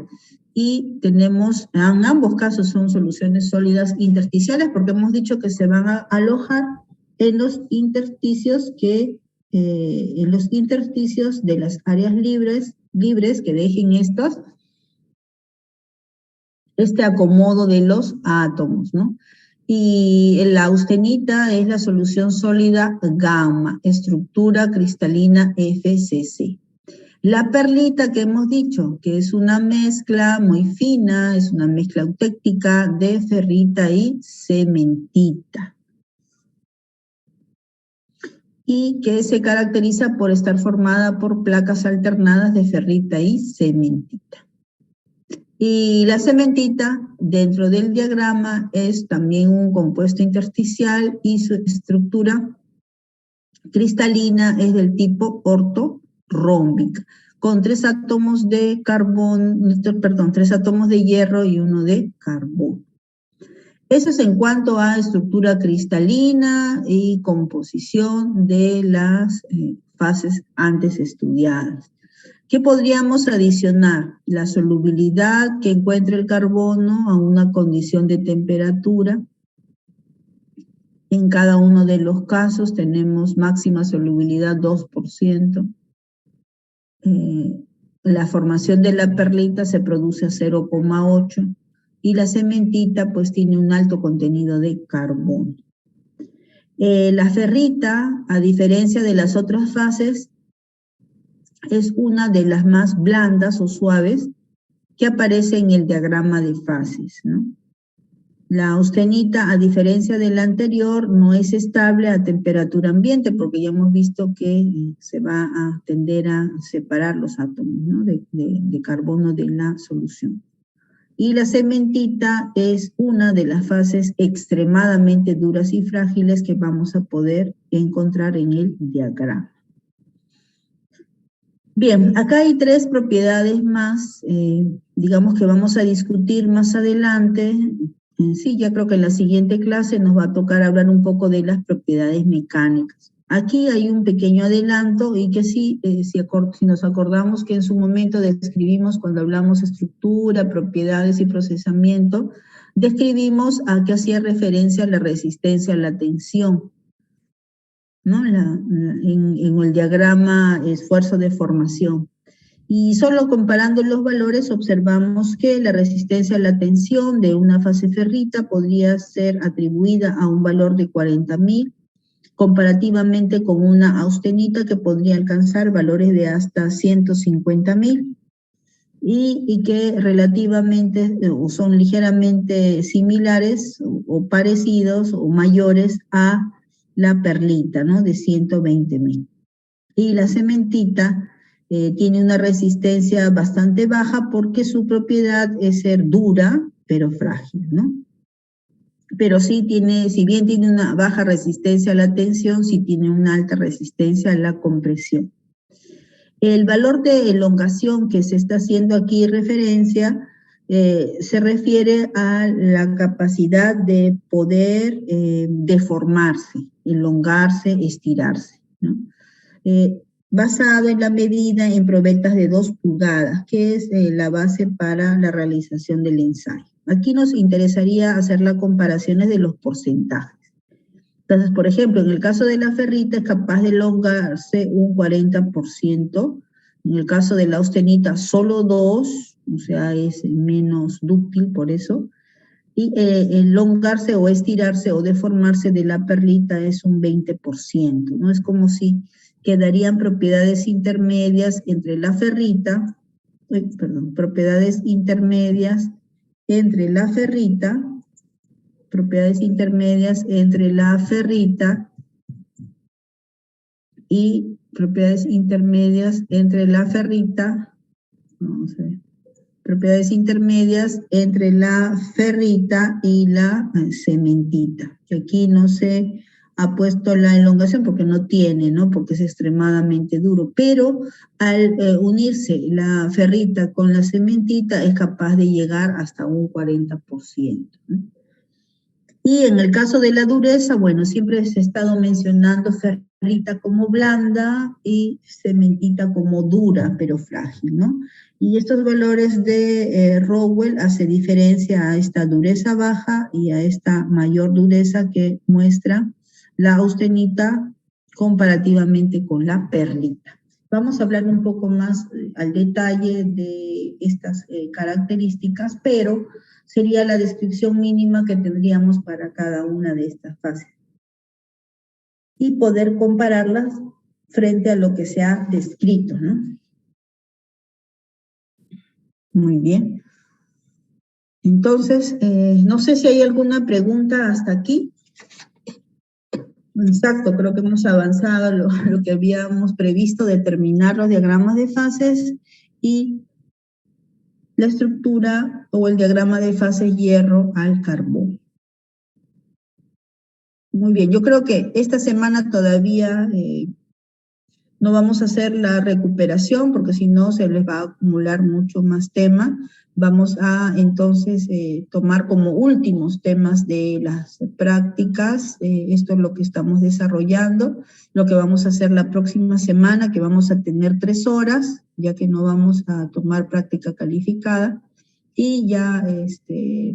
Speaker 1: Y tenemos, en ambos casos son soluciones sólidas intersticiales porque hemos dicho que se van a alojar en los intersticios de las áreas libres que dejen este acomodo de los átomos, ¿no? Y la austenita es la solución sólida gamma, estructura cristalina FCC. La perlita que hemos dicho, que es una mezcla muy fina, es una mezcla eutéctica de ferrita y cementita. Y que se caracteriza por estar formada por placas alternadas de ferrita y cementita. Y la cementita, dentro del diagrama, es también un compuesto intersticial y su estructura cristalina es del tipo ortorrómbica, con 3 átomos de tres átomos de hierro y 1 de carbono. Eso es en cuanto a estructura cristalina y composición de las fases antes estudiadas. ¿Qué podríamos adicionar? La solubilidad que encuentra el carbono a una condición de temperatura. En cada uno de los casos tenemos máxima solubilidad 2%. La formación de la perlita se produce a 0,8 y la cementita pues tiene un alto contenido de carbono. La ferrita, a diferencia de las otras fases, es una de las más blandas o suaves que aparece en el diagrama de fases, ¿no? La austenita, a diferencia de la anterior, no es estable a temperatura ambiente, porque ya hemos visto que se va a tender a separar los átomos, ¿no? de carbono de la solución. Y la cementita es una de las fases extremadamente duras y frágiles que vamos a poder encontrar en el diagrama. Bien, acá hay 3 propiedades más, digamos que vamos a discutir más adelante. Sí, ya creo que en la siguiente clase nos va a tocar hablar un poco de las propiedades mecánicas. Aquí hay un pequeño adelanto y que sí, si nos acordamos que en su momento describimos cuando hablamos estructura, propiedades y procesamiento, describimos a qué hacía referencia la resistencia a la tensión. ¿no? En el diagrama esfuerzo de formación. Y solo comparando los valores observamos que la resistencia a la tensión de una fase ferrita podría ser atribuida a un valor de 40.000, comparativamente con una austenita que podría alcanzar valores de hasta 150.000 y que relativamente son ligeramente similares o parecidos o mayores a la perlita, ¿no? De 120.000. Y la cementita tiene una resistencia bastante baja porque su propiedad es ser dura, pero frágil, ¿no? Pero sí tiene, si bien tiene una baja resistencia a la tensión, sí tiene una alta resistencia a la compresión. El valor de elongación que se está haciendo aquí referencia se refiere a la capacidad de poder deformarse, elongarse, estirarse, ¿no? Basado en la medida en probetas de 2 pulgadas, que es la base para la realización del ensayo. Aquí nos interesaría hacer las comparaciones de los porcentajes. Entonces, por ejemplo, en el caso de la ferrita es capaz de elongarse un 40%, en el caso de la austenita solo 2%, o sea, es menos dúctil por eso, y elongarse o estirarse o deformarse de la perlita es un 20%, ¿no? Es como si quedarían propiedades intermedias entre la ferrita, propiedades intermedias entre la ferrita, propiedades intermedias entre la ferrita y propiedades intermedias entre la ferrita, vamos a ver, propiedades intermedias entre la ferrita y la cementita, que aquí no se ha puesto la elongación porque no tiene, ¿no? Porque es extremadamente duro, pero al unirse la ferrita con la cementita es capaz de llegar hasta un 40%, ¿no? Y en el caso de la dureza, bueno, siempre se ha estado mencionando ferrita como blanda y cementita como dura, pero frágil, ¿no? Y estos valores de Rowell hace diferencia a esta dureza baja y a esta mayor dureza que muestra la austenita comparativamente con la perlita. Vamos a hablar un poco más al detalle de estas características, pero sería la descripción mínima que tendríamos para cada una de estas fases. Y poder compararlas frente a lo que se ha descrito, ¿no? Muy bien. Entonces, no sé si hay alguna pregunta hasta aquí. Exacto, creo que hemos avanzado lo que habíamos previsto, determinar los diagramas de fases y la estructura o el diagrama de fases hierro al carbón. Muy bien, yo creo que esta semana todavía no vamos a hacer la recuperación porque si no se les va a acumular mucho más tema. Vamos a entonces tomar como últimos temas de las prácticas. Esto es lo que estamos desarrollando. Lo que vamos a hacer la próxima semana, que vamos a tener 3 horas, ya que no vamos a tomar práctica calificada. Y ya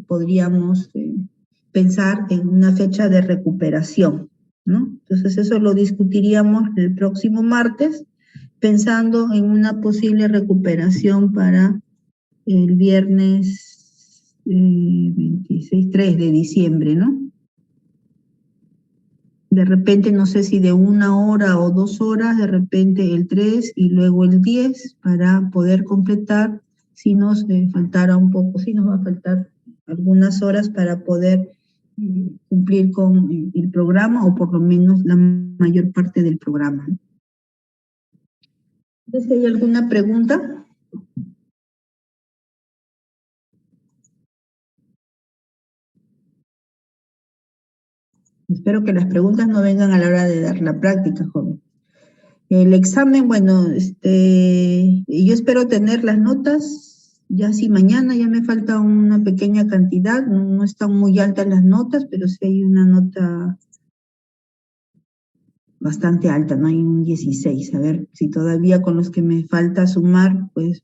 Speaker 1: podríamos pensar en una fecha de recuperación, ¿no? Entonces eso lo discutiríamos el próximo martes, pensando en una posible recuperación para el viernes 3 de diciembre, ¿no? De repente, no sé si de 1 hora o 2 horas, de repente el 3 y luego el 10 para poder completar, si nos faltara un poco, si nos va a faltar algunas horas para poder cumplir con el programa o por lo menos la mayor parte del programa. Entonces, ¿hay alguna pregunta? Espero que las preguntas no vengan a la hora de dar la práctica, joven. El examen, bueno, yo espero tener las notas, ya si mañana ya me falta una pequeña cantidad, no están muy altas las notas, pero sí hay una nota bastante alta, no hay un 16, a ver si todavía con los que me falta sumar, pues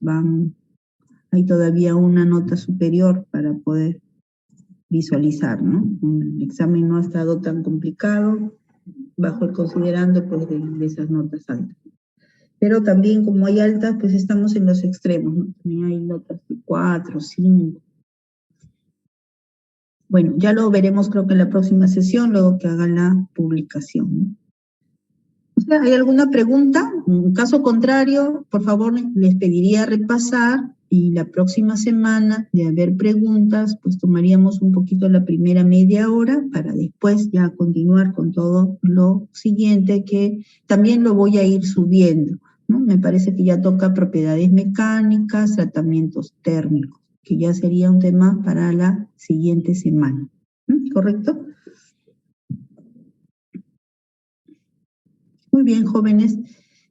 Speaker 1: hay todavía una nota superior para poder visualizar, ¿no? El examen no ha estado tan complicado, bajo el considerando pues de esas notas altas. Pero también como hay altas, pues estamos en los extremos, ¿no? También hay notas de 4, 5. Bueno, ya lo veremos creo que en la próxima sesión, luego que hagan la publicación, ¿no? O sea, ¿hay alguna pregunta? En caso contrario, por favor, les pediría repasar y la próxima semana, de haber preguntas, pues tomaríamos un poquito la primera media hora para después ya continuar con todo lo siguiente, que también lo voy a ir subiendo, ¿no? Me parece que ya toca propiedades mecánicas, tratamientos térmicos, que ya sería un tema para la siguiente semana. ¿Correcto? Muy bien, jóvenes.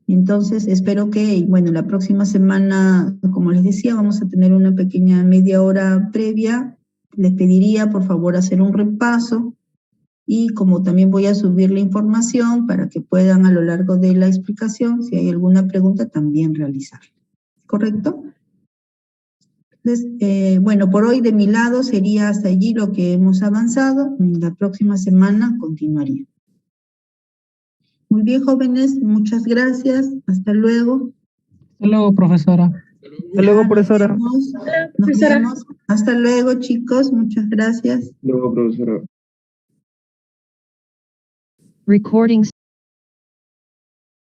Speaker 1: Entonces, espero que, bueno, la próxima semana, como les decía, vamos a tener una pequeña media hora previa. Les pediría, por favor, hacer un repaso y como también voy a subir la información para que puedan a lo largo de la explicación, si hay alguna pregunta, también realizarla. ¿Correcto? Entonces, bueno, por hoy de mi lado sería hasta allí lo que hemos avanzado. La próxima semana continuaría. Muy bien, jóvenes, muchas gracias. Hasta luego.
Speaker 2: Hasta luego, profesora.
Speaker 3: Hasta luego, profesora.
Speaker 1: Nos vemos. Hasta luego, chicos. Muchas gracias.
Speaker 3: Hasta luego, profesora.
Speaker 4: Recording